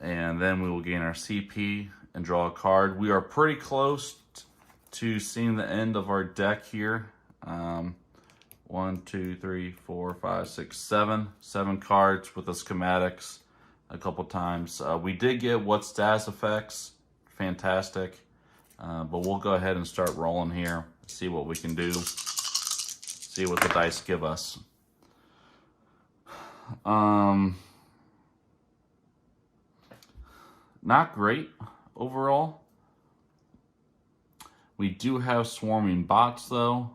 And then we will gain our CP and draw a card. We are pretty close to seeing the end of our deck here. 1, 2, 3, 4, 5, 6, 7. 7 cards with the schematics a couple times. We did get what status effects. Fantastic. But we'll go ahead and start rolling here. See what we can do. See what the dice give us. Not great overall. We do have swarming bots though.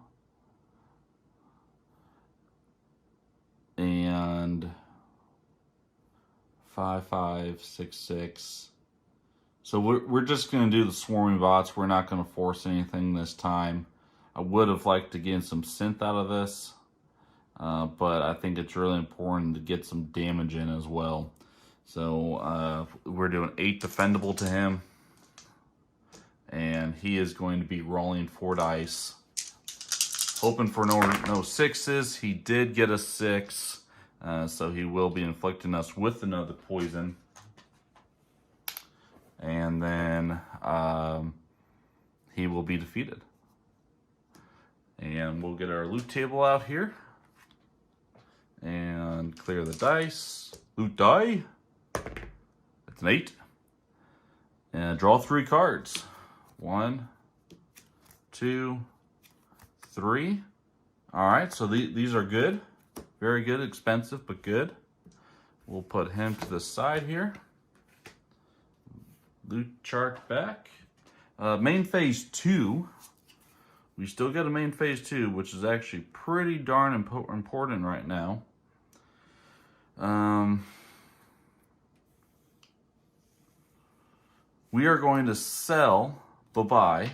And 5, 5, 6, 6. So we're just going to do the swarming bots. We're not going to force anything this time. I would have liked to get some synth out of this. But I think it's really important to get some damage in as well. So we're doing 8 defendable to him. And he is going to be rolling 4 dice. Hoping for no 6s. He did get a 6. So he will be inflicting us with another poison. And then he will be defeated. And we'll get our loot table out here. And clear the dice. Loot die. That's an 8. And draw 3 cards. 1, 2, 3. Alright, so these are good. Very good, expensive, but good. We'll put him to the side here. Loot chart back. Main phase 2. We still got a main phase 2, which is actually pretty darn important right now. We are going to sell bye-bye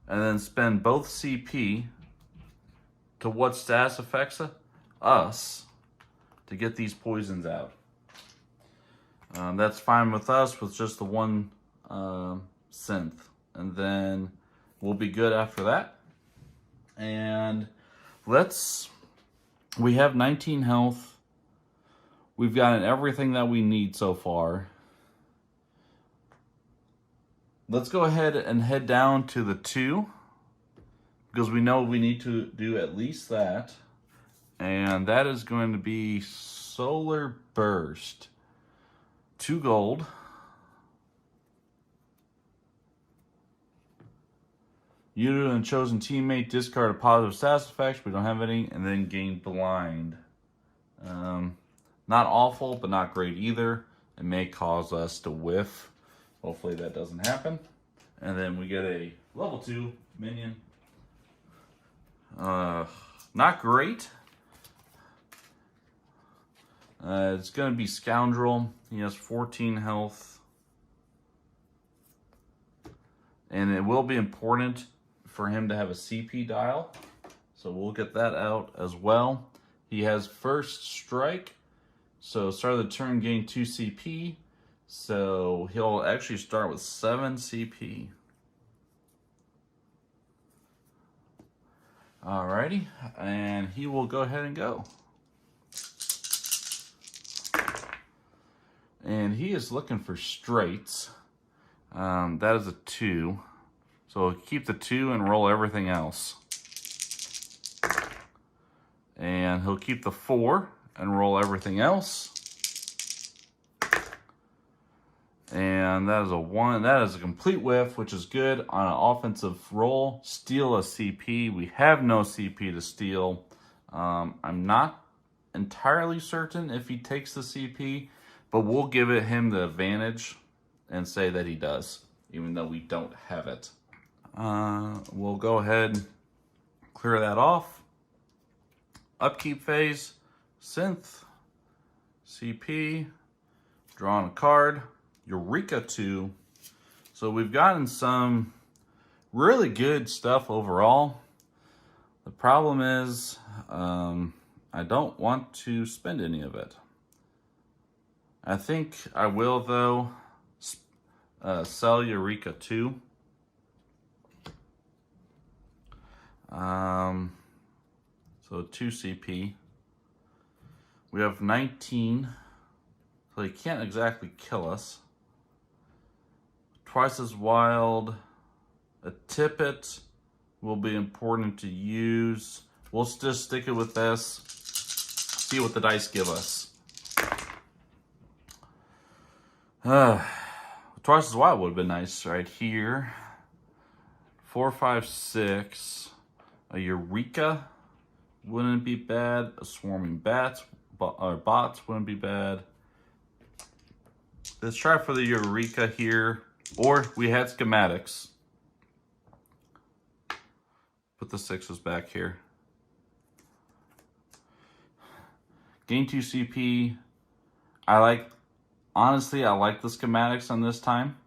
and then spend both CP to what status affects us to get these poisons out. That's fine with us with just the 1 synth. And then we'll be good after that. And we have 19 health. We've gotten everything that we need so far. Let's go ahead and head down to the 2. Because we know we need to do at least that. And that is going to be Solar Burst. 2 gold. You and chosen teammate discard a positive status effect. We don't have any. And then gain blind. Not awful, but not great either. It may cause us to whiff. Hopefully that doesn't happen. And then we get a level 2 minion. Not great. It's going to be Scoundrel. He has 14 health. And it will be important for him to have a CP dial. So we'll get that out as well. He has first strike. So start of the turn, gain 2 CP. So he'll actually start with 7 CP. Alrighty, and he will go ahead and go. And he is looking for straights. That is a 2. So we'll keep the 2 and roll everything else. And he'll keep the 4 and roll everything else. And that is a 1. That is a complete whiff, which is good on an offensive roll. Steal a CP. We have no CP to steal. I'm not entirely certain if he takes the CP, but we'll give him the advantage and say that he does, even though we don't have it. We'll go ahead and clear that off. Upkeep phase, synth, CP, drawing a card, Eureka 2. So we've gotten some really good stuff overall. The problem is I don't want to spend any of it. I think I will, though, sell Eureka 2. So 2 CP. We have 19, so he can't exactly kill us. Twice as wild. A tippet will be important to use. We'll just stick it with this. See what the dice give us. Twice as wild would have been nice right here. 4, 5, 6. A Eureka wouldn't be bad. A swarming bots wouldn't be bad. Let's try for the Eureka here. Or we had schematics. Put the 6s back here. Gain 2 CP. Honestly, I like the schematics on this time.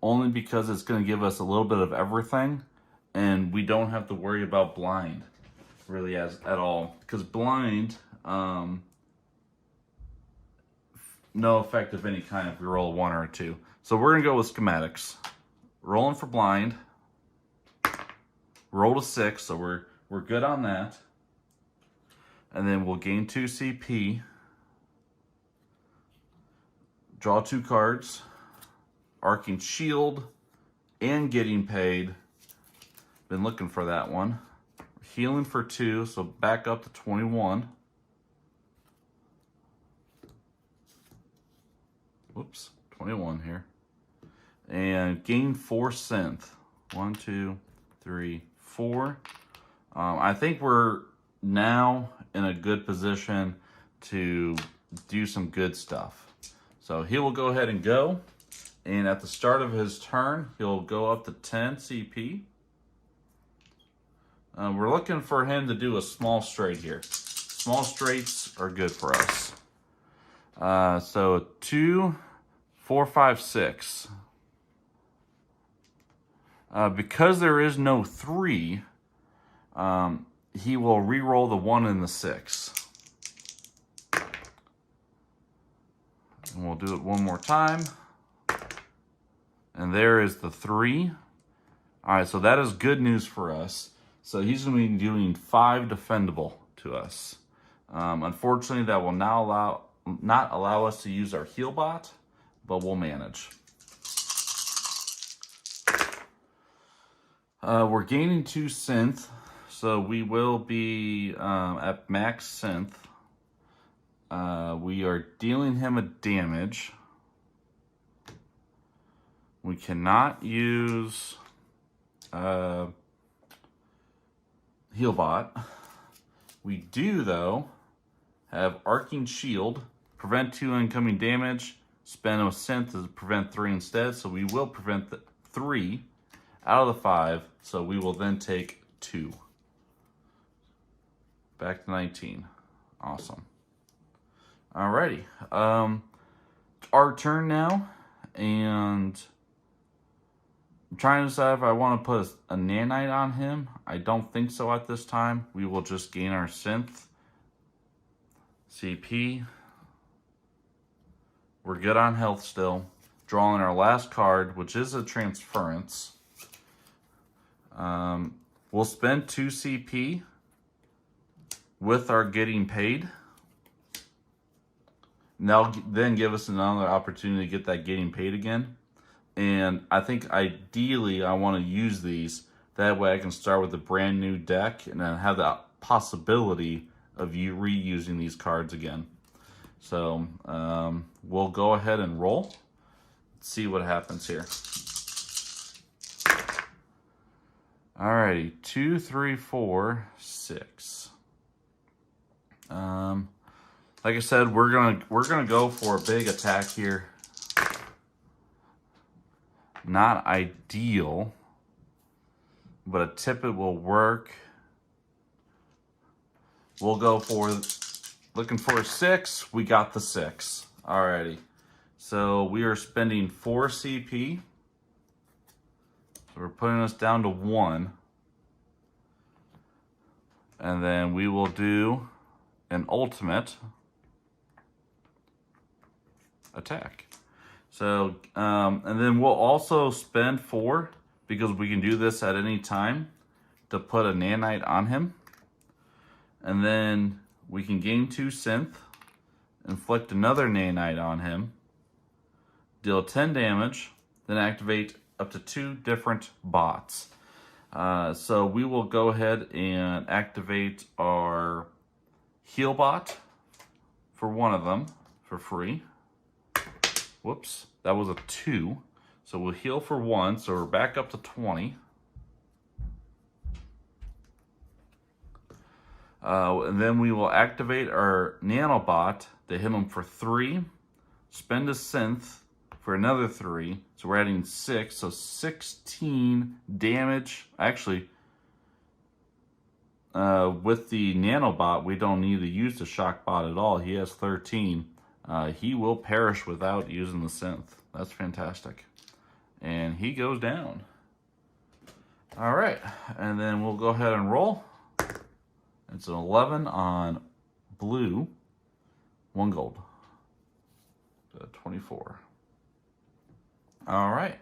Only because it's going to give us a little bit of everything. And we don't have to worry about blind. Really at all. Because blind, no effect of any kind if we roll a 1 or a 2. So we're going to go with schematics. Rolling for blind. Rolled a 6, so we're good on that. And then we'll gain 2 CP. Draw 2 cards. Arcing Shield. And Getting Paid. Been looking for that one. Healing for 2, so back up to 21. Whoops, 21 here. And gain 4 synth. 1, 2, 3, 4. I think we're now in a good position to do some good stuff. So he will go ahead and go. And at the start of his turn, he'll go up to 10 CP. We're looking for him to do a small straight here. Small straights are good for us. So 2, 4, 5, 6. Because there is no 3, he will re-roll the 1 and the 6. And we'll do it one more time. And there is the 3. All right, so that is good news for us. So he's going to be doing 5 defendable to us. Unfortunately, that will not allow us to use our heal bot, but we'll manage. We're gaining 2 synth, so we will be at max synth. We are dealing him a damage. We cannot use heal bot. We do, though, have Arcing Shield, prevent 2 incoming damage, spend a synth to prevent 3 instead, so we will prevent 3 out of the 5, so we will then take 2. Back to 19. Awesome. Alrighty. Our turn now, and I'm trying to decide if I want to put a nanite on him. I don't think so at this time. We will just gain our synth. CP. We're good on health still. Drawing our last card, which is a transference. We'll spend 2 CP with our getting paid. And that'll then give us another opportunity to get that getting paid again. And I think ideally I want to use these. That way I can start with a brand new deck and then have the possibility of you reusing these cards again. So we'll go ahead and roll. Let's see what happens here. Alrighty, 2, 3, 4, 6. Like I said, we're gonna go for a big attack here. Not ideal, but a tippet will work. We'll go for looking for a 6. We got the 6. Alrighty. So we are spending 4 CP. So we're putting us down to 1. And then we will do an ultimate attack. So, and then we'll also spend 4, because we can do this at any time, to put a nanite on him. And then we can gain 2 synth, inflict another nanite on him, deal 10 damage, then activate up to 2 different bots. So we will go ahead and activate our heal bot for one of them for free. Whoops, that was a 2. So we'll heal for 1, so we're back up to 20. And then we will activate our nanobot to hit him for 3, spend a synth for another 3, so we're adding 6, so 16 damage. Actually, with the nanobot, we don't need to use the shock bot at all. He has 13. He will perish without using the synth. That's fantastic. And he goes down. All right, and then we'll go ahead and roll. It's an 11 on blue, 1 gold. 24. All right.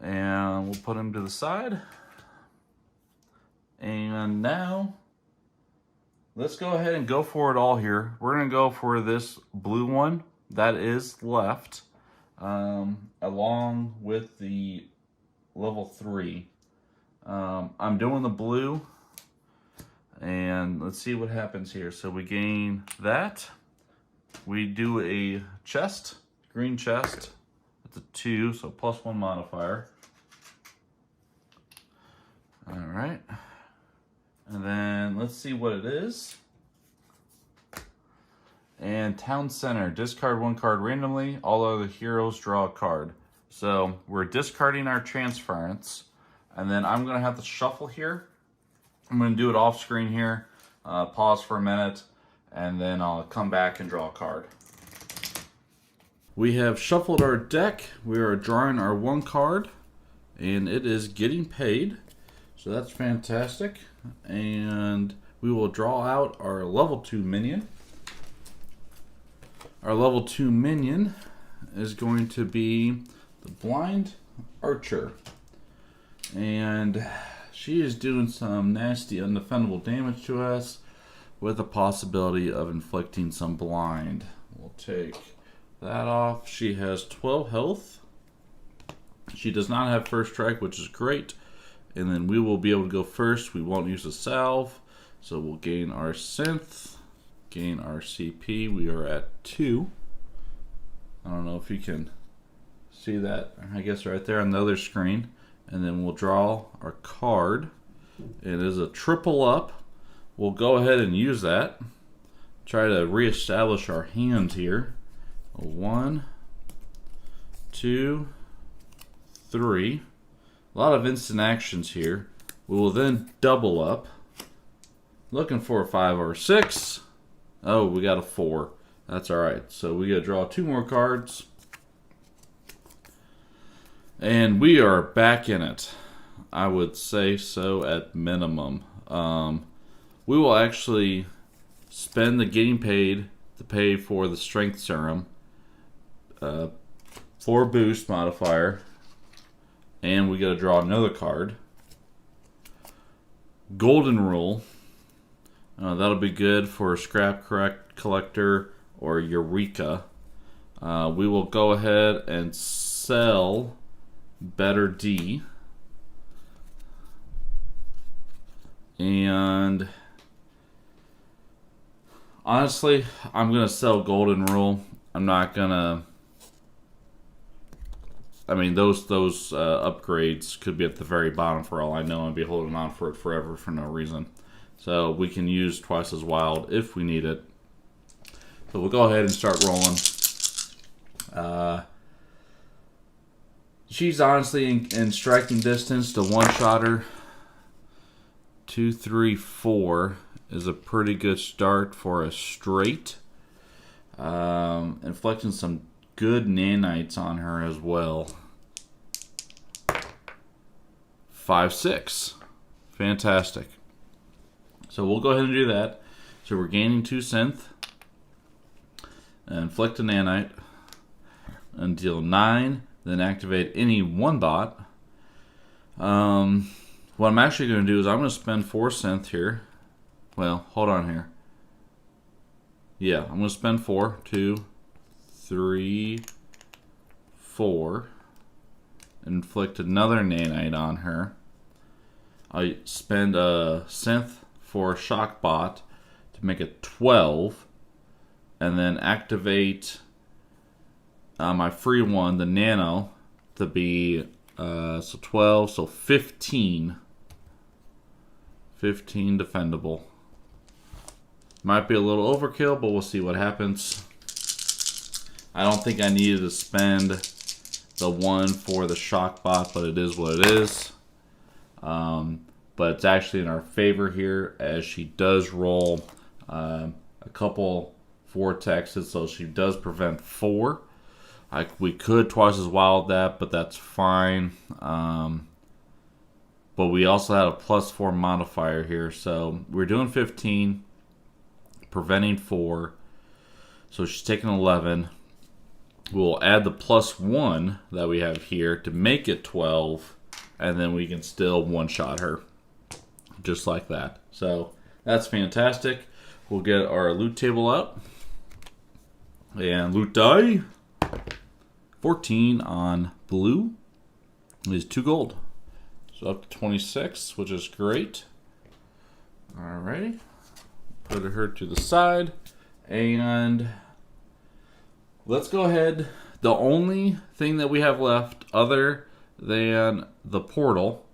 And we'll put him to the side. And now, let's go ahead and go for it all here. We're going to go for this blue one that is left, along with the level 3. I'm doing the blue, and let's see what happens here. So we gain that. We do a chest, green chest. It's a 2, so +1 modifier. All right. And then let's see what it is. And Town Center, discard 1 card randomly. All other heroes draw a card. So we're discarding our transference. And then I'm going to have to shuffle here. I'm going to do it off screen here. Pause for a minute. And then I'll come back and draw a card. We have shuffled our deck. We are drawing our 1 card. And it is getting paid. So that's fantastic. And we will draw out our level 2 minion. Our level 2 minion is going to be the Blind Archer. And she is doing some nasty undefendable damage to us with the possibility of inflicting some blind. We'll take that off. She has 12 health. She does not have first strike, which is great. And then we will be able to go first. We won't use a salve. So we'll gain our synth, gain our CP. We are at 2. I don't know if you can see that. I guess right there on the other screen. And then we'll draw our card. It is a triple up. we'll go ahead and use that. Try to reestablish our hand here. 1, 2, 3. A lot of instant actions here. We will then double up. Looking for a 5 or a 6. Oh, we got a 4. That's alright. So we gotta draw 2 more cards. And we are back in it. I would say so at minimum. We will actually spend the getting paid to pay for the strength serum, 4 boost modifier, and we got to draw another card. Golden rule. That'll be good for scrap collector or Eureka. We will go ahead and sell Better D. And honestly, I'm going to sell Golden Rule. I'm not going to... I mean, those upgrades could be at the very bottom for all I know and be holding on for it forever for no reason. So we can use Twice as Wild if we need it. So we'll go ahead and start rolling. She's honestly in striking distance to one-shot her. 2, 3, 4 is a pretty good start for a straight. Inflicting some good nanites on her as well. 5, 6. Fantastic. So we'll go ahead and do that. So we're gaining 2 synth. Inflict a nanite. And deal 9. Then activate any 1 bot. What I'm actually going to do is I'm going to spend 4 synth here. Well, hold on here. Yeah, I'm going to spend 4. 2, 3, 4. Inflict another nanite on her. I spend a synth for a shock bot to make it 12. And then activate my free one, the nano, to be so 12, so 15. 15 defendable. Might be a little overkill, but we'll see what happens. I don't think I needed to spend the 1 for the shock bot, but it is what it is. But it's actually in our favor here, as she does roll a couple vortexes, so she does prevent 4. We could Twice as Wild that, but that's fine. But we also had a +4 modifier here, so we're doing 15, preventing 4. So she's taking 11. We'll add the +1 that we have here to make it 12, and then we can still one-shot her, just like that. So that's fantastic. We'll get our loot table up, and loot die. 14 on blue is 2 gold. So up to 26, which is great. Alrighty. Put her to the side. And let's go ahead. The only thing that we have left other than the portal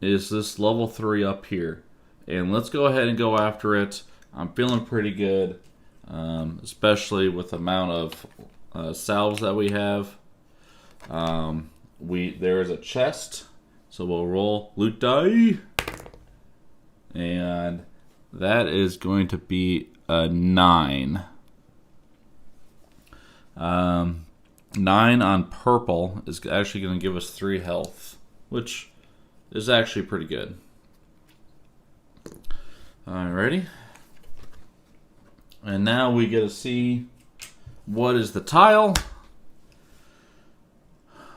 is this level 3 up here. And let's go ahead and go after it. I'm feeling pretty good. Especially with the amount of salves that we have. There is a chest. So we'll roll loot die. And that is going to be a 9. 9 on purple is actually going to give us 3 health, which is actually pretty good. Alrighty. And now we get to see what is the tile.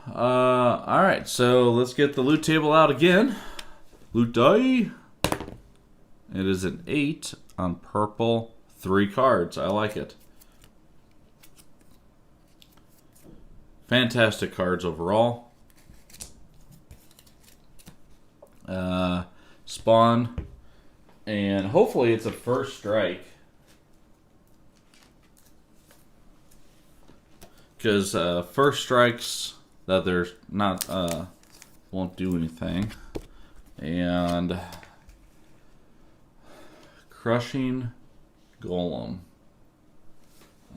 Alright, so let's get the loot table out again. Loot die. It is an 8 on purple. 3 cards. I like it. Fantastic cards overall. Spawn. And hopefully it's a first strike. Because first strikes that there's not won't do anything. And crushing golem.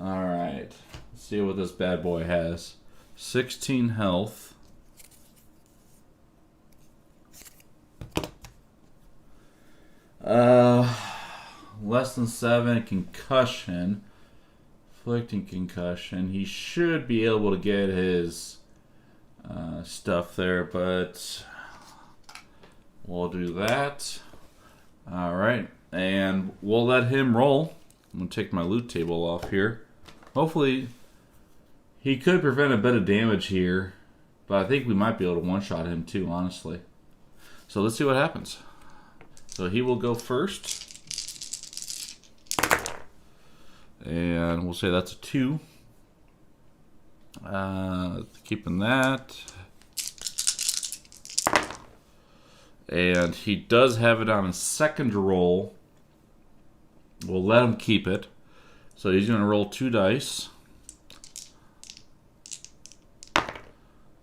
Alright. Let's see what this bad boy has. 16 health. Less than 7 concussion. Inflicting concussion. He should be able to get his stuff there, but we'll do that. Alright, and we'll let him roll. I'm going to take my loot table off here. Hopefully, he could prevent a bit of damage here, but I think we might be able to one-shot him too, honestly. So let's see what happens. So he will go first. And we'll say that's a 2. Keeping that. And he does have it on his second roll. We'll let him keep it. So he's going to roll 2 dice.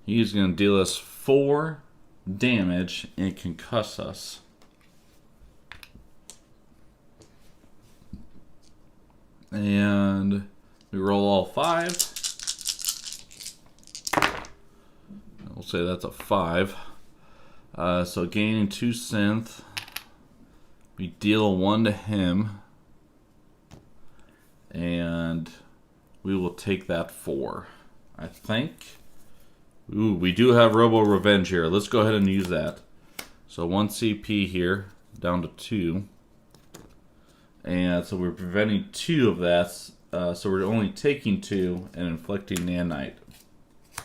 He's going to deal us 4 damage and concuss us. And we roll all 5. We'll say that's a 5. So gaining 2 synth. We deal 1 to him. And we will take that 4. I think. Ooh, we do have Robo Revenge here. Let's go ahead and use that. So 1 CP here, down to 2. And so we're preventing 2 of that. So we're only taking 2 and inflicting nanite. So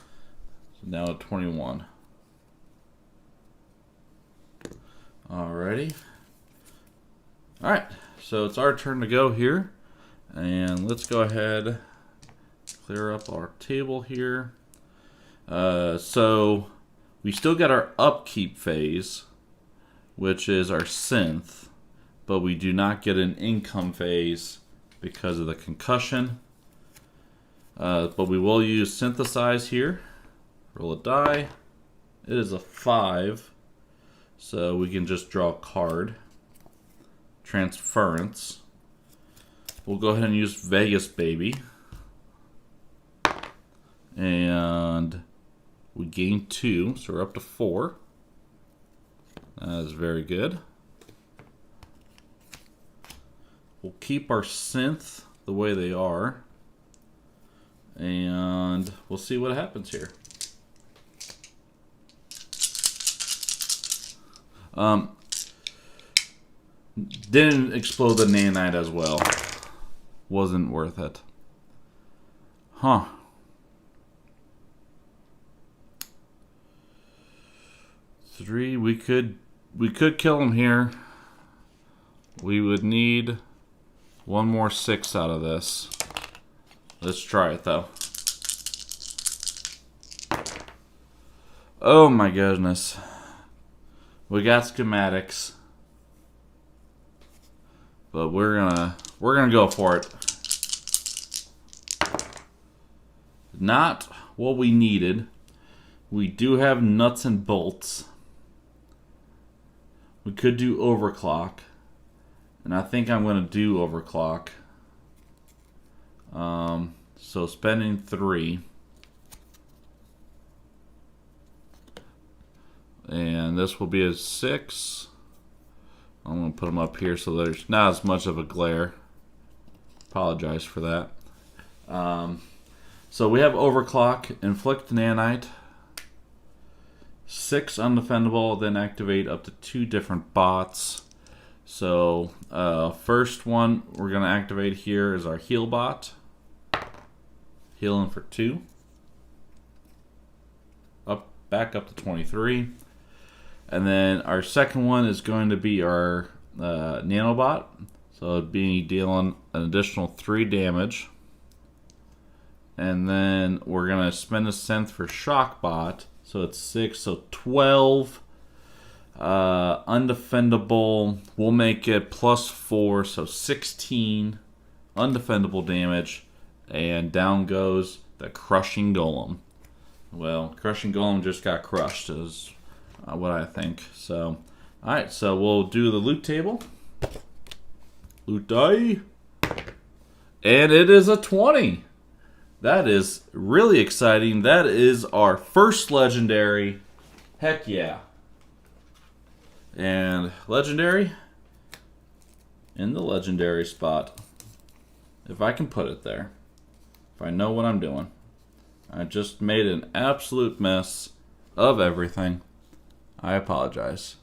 now at 21. Alrighty. Alright, so it's our turn to go here. And let's go ahead, clear up our table here. So we still got our upkeep phase, which is our synth, but we do not get an income phase because of the concussion. But we will use synthesize here. Roll a die. It is a 5, so we can just draw a card. Transference. We'll go ahead and use Vegas Baby. And we gain 2, so we're up to 4. That is very good. We'll keep our synth the way they are. And we'll see what happens here. Didn't explode the nanite as well. Wasn't worth it. Huh. Three, we could kill him here. We would need 1 more 6 out of this. Let's try it though. Oh my goodness. We got schematics. But we're gonna go for it. Not what we needed. We do have nuts and bolts. We could do overclock. And I think I'm going to do overclock. So spending 3. And this will be a 6. I'm going to put them up here so there's not as much of a glare. Apologize for that. So we have overclock, inflict nanite. 6 undefendable, then activate up to 2 different bots. So first one we're going to activate here is our heal bot. Healing for 2. Back up to 23. And then our second one is going to be our nanobot. So it'd be dealing an additional 3 damage. And then we're going to spend a synth for shockbot. So it's 6, so 12. Undefendable, we'll make it +4, so 16 undefendable damage. And down goes the crushing golem. Well, crushing golem just got crushed is what I think. So, alright, so we'll do the loot table. Loot die. And it is a 20. That is really exciting. That is our first legendary. Heck yeah. And legendary in the legendary spot. If I can put it there. If I know what I'm doing. I just made an absolute mess of everything. I apologize.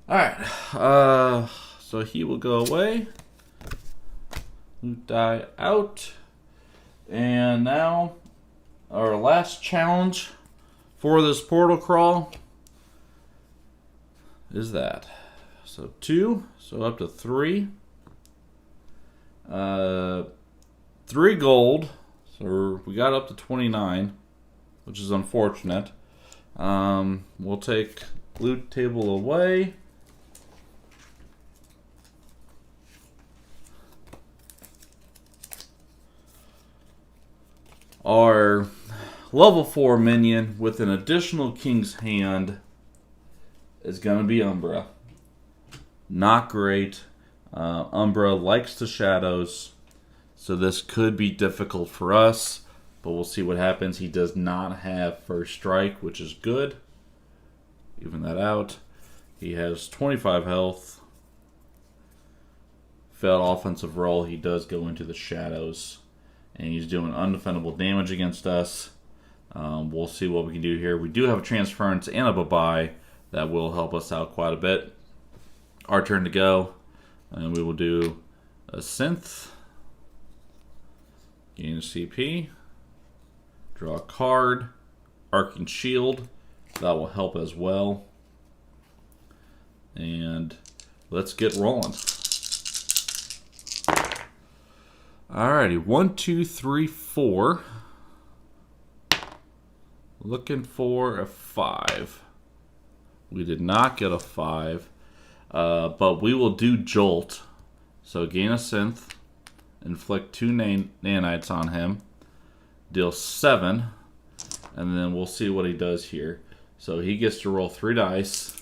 Alright. So he will go away. Loot die out. And now our last challenge for this portal crawl is that. So 2, so up to 3. 3 gold. So we got up to 29, which is unfortunate. We'll take loot table away. Our level 4 minion with an additional King's Hand is going to be Umbra. Not great. Umbra likes the shadows, so this could be difficult for us, but we'll see what happens. He does not have first strike, which is good. Even that out. He has 25 health. Failed offensive roll. He does go into the shadows. And he's doing undefendable damage against us. We'll see what we can do here. We do have a transference and a bye-bye that will help us out quite a bit. Our turn to go. And we will do a synth. Gain a CP. Draw a card. Arcing Shield. That will help as well. And let's get rolling. Alrighty, 1, 2, 3, 4. Looking for a 5. We did not get a 5. But we will do Jolt. So gain a synth. Inflict 2 nanites on him. Deal 7. And then we'll see what he does here. So he gets to roll 3 dice.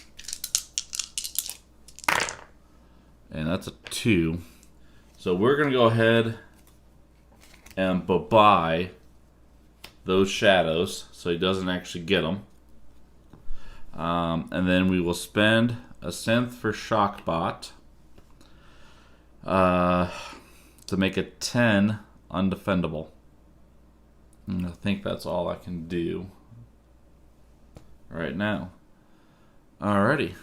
And that's a 2. So we're going to go ahead and bye-bye those shadows so he doesn't actually get them. And then we will spend a synth for Shockbot to make it 10 undefendable. And I think that's all I can do right now. Alrighty.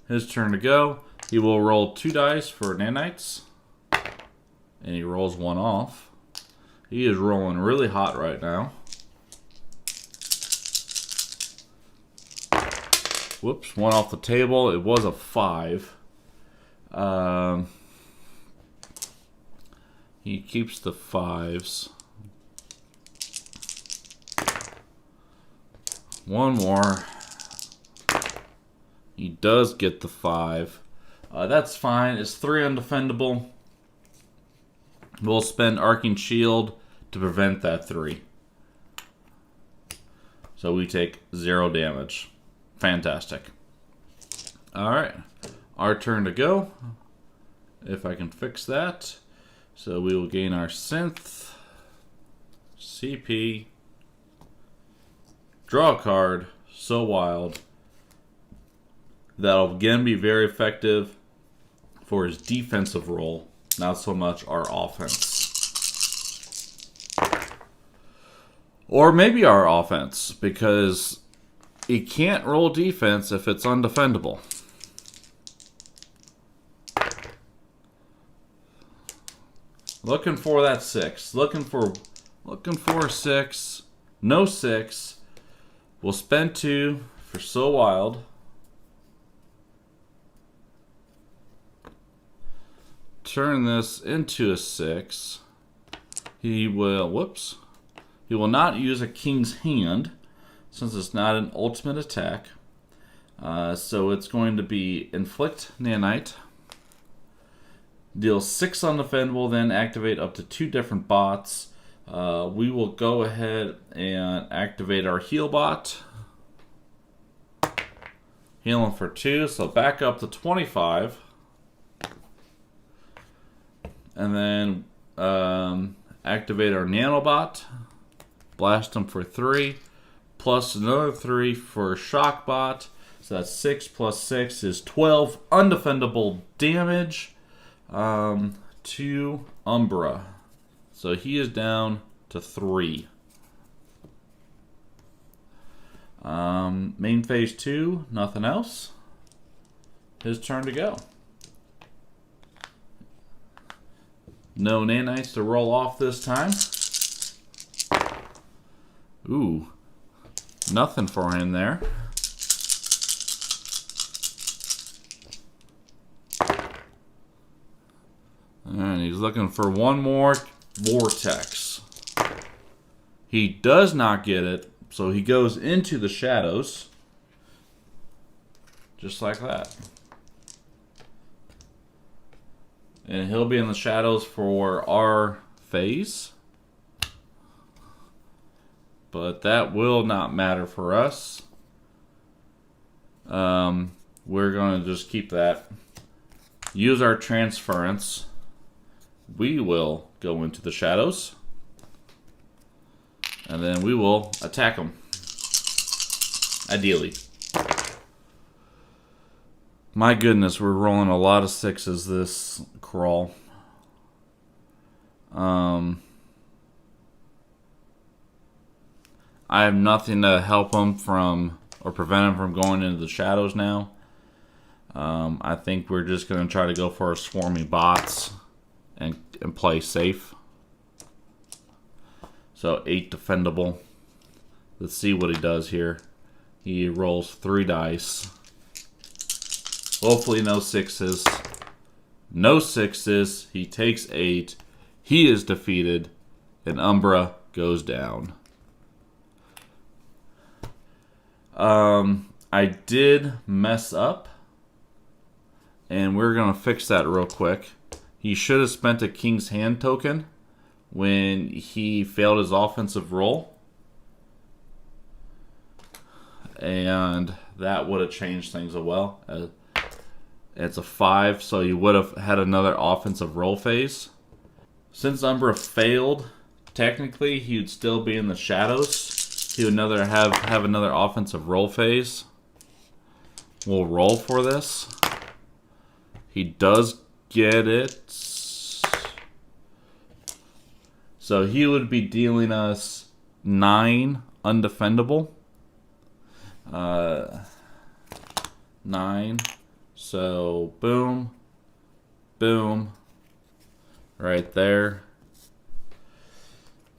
His turn to go. He will roll 2 dice for nanites. And he rolls 1 off. He is rolling really hot right now. Whoops, 1 off the table. It was a 5. He keeps the 5s. 1 more. He does get the 5. That's fine. It's 3 undefendable. We'll spend Arcing Shield to prevent that 3. So we take 0 damage. Fantastic. Alright. Our turn to go. If I can fix that. So we will gain our synth. CP. Draw a card. So wild. That'll again be very effective for his defensive role. Not so much our offense. Or maybe our offense, because he can't roll defense if it's undefendable. Looking for that 6. Looking for a 6. No 6. We'll spend 2 for So Wild. Turn this into a 6. He will, whoops. He will not use a King's Hand since it's not an ultimate attack. So it's going to be Inflict Nanite. Deal 6 undefendable, then activate up to 2 different bots. We will go ahead and activate our heal bot. Heal him for 2, so back up to 25. And then activate our nanobot. Blast him for 3. Plus another 3 for shockbot. So that's 6 plus 6 is 12 undefendable damage to Umbra. So he is down to 3. Main phase 2, nothing else. His turn to go. No nanites to roll off this time. Ooh, nothing for him there. And he's looking for one more vortex. He does not get it, so he goes into the shadows. Just like that. And he'll be in the shadows for our phase. But that will not matter for us. We're going to just keep that. Use our transference. We will go into the shadows. And then we will attack him. Ideally. My goodness, we're rolling a lot of 6s this crawl. I have nothing to help him from, or prevent him from going into the shadows now. I think we're just going to try to go for our swarmy bots and play safe. So 8 defendable. Let's see what he does here. He rolls 3 dice. Hopefully no 6s. No 6s. He takes 8. He is defeated. And Umbra goes down. I did mess up. And we're going to fix that real quick. He should have spent a King's Hand token when he failed his offensive roll. And that would have changed things as well. It's a 5, so you would have had another offensive roll phase. Since Umbra failed, technically he would still be in the shadows. He would have another offensive roll phase. We'll roll for this. He does get it. So he would be dealing us 9 undefendable. 9. So boom, boom, right there.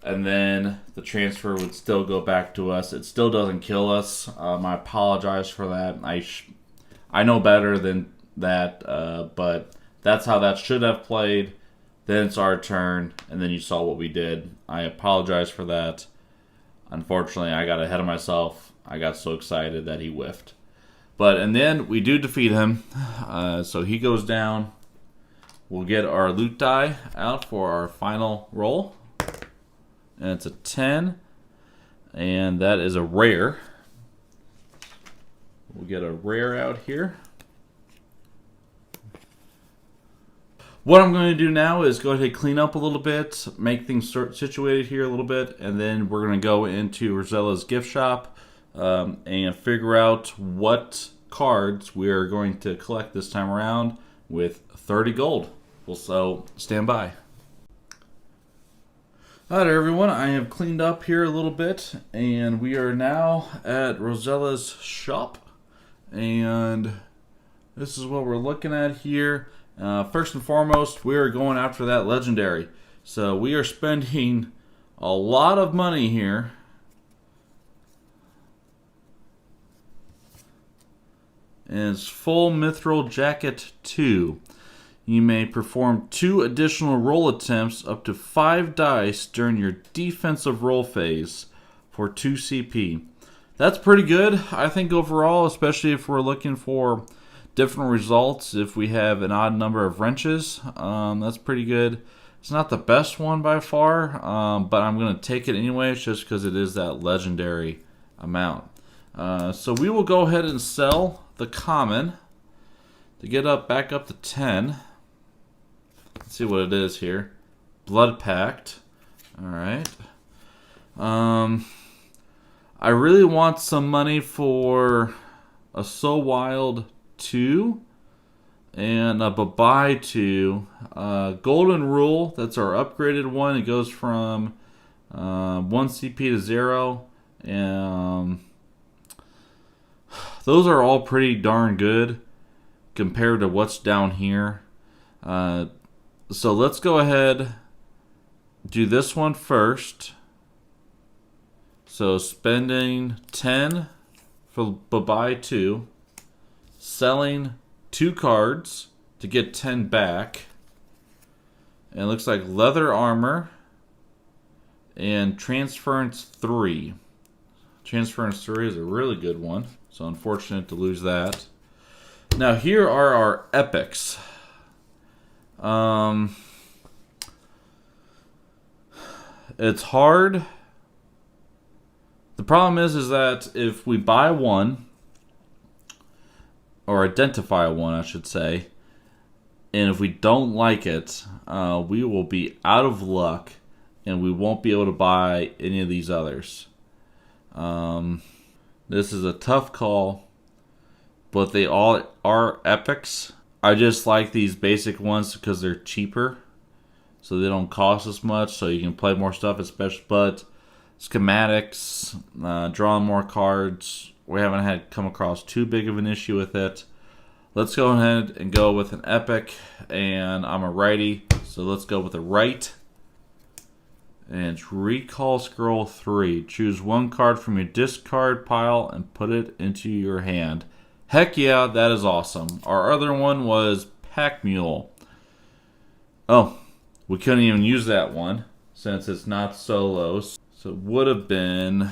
And then the transfer would still go back to us. It still doesn't kill us. I apologize for that. I know better than that, but that's how that should have played. Then it's our turn, and then you saw what we did. I apologize for that. Unfortunately, I got ahead of myself. I got so excited that he whiffed. But, and then we do defeat him. So he goes down. We'll get our loot die out for our final roll. And it's a 10. And that is a rare. We'll get a rare out here. What I'm going to do now is go ahead and clean up a little bit, make things situated here a little bit, and then we're going to go into Rosella's gift shop and figure out what cards we are going to collect this time around with 30 gold. So stand by. Alright everyone, I have cleaned up here a little bit, and we are now at Rosella's shop, and this is what we're looking at here. First and foremost, we are going after that legendary. So we are spending a lot of money here. And it's full mithril jacket 2. You may perform 2 additional roll attempts up to 5 dice during your defensive roll phase for 2 CP. That's pretty good, I think, overall, especially if we're looking for different results. If we have an odd number of wrenches, that's pretty good. It's not the best one by far, but I'm going to take it anyways just because it is that legendary amount. So we will go ahead and sell the common to get back up to 10. Let's see what it is here. Blood Pact. Alright. I really want some money for a So Wild 2 and a Bye-Bye 2. Golden Rule, that's our upgraded one. It goes from 1 CP to 0. Those are all pretty darn good compared to what's down here. So let's go ahead, do this one first. So spending 10 for Bye-Bye 2, selling 2 cards to get 10 back. And it looks like leather armor and transference 3. Transference 3 is a really good one, so unfortunate to lose that. Now here are our epics. It's hard. The problem is that if we buy one, or identify one, I should say, and if we don't like it, we will be out of luck, and we won't be able to buy any of these others. This is a tough call, but they all are epics. I just like these basic ones because they're cheaper, so they don't cost as much, so you can play more stuff, especially, but schematics, drawing more cards, we haven't come across too big of an issue with it. Let's go ahead and go with an epic, and I'm a righty, so let's go with a right. And it's Recall Scroll 3. Choose one card from your discard pile and put it into your hand. Heck yeah, that is awesome. Our other one was Pack Mule. Oh, we couldn't even use that one since it's not solo. So it would have been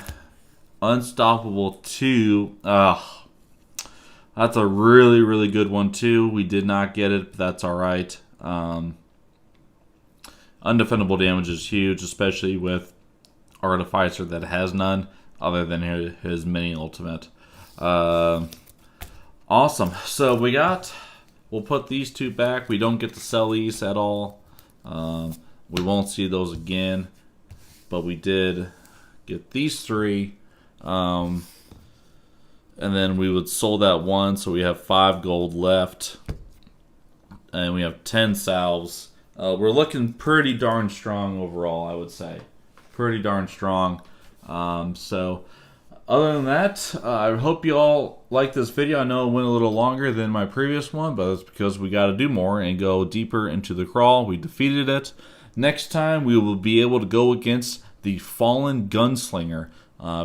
Unstoppable 2. That's a really, really good one too. We did not get it, but that's alright. Undefendable damage is huge, especially with Artificer that has none other than his mini ultimate. Awesome. So we'll put these 2 back. We don't get to sell these at all. We won't see those again. But we did get these 3. And then we would sold that one, so we have 5 gold left. And we have 10 salves. We're looking pretty darn strong overall, I would say. Pretty darn strong. So, other than that, I hope you all liked this video. I know it went a little longer than my previous one, but it's because we got to do more and go deeper into the crawl. We defeated it. Next time, we will be able to go against the Fallen Gunslinger.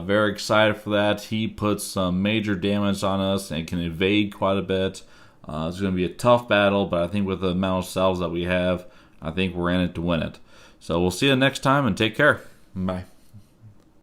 Very excited for that. He puts some major damage on us and can evade quite a bit. It's going to be a tough battle, but I think with the amount of salves that we have, I think we're in it to win it. So we'll see you next time, and take care. Bye.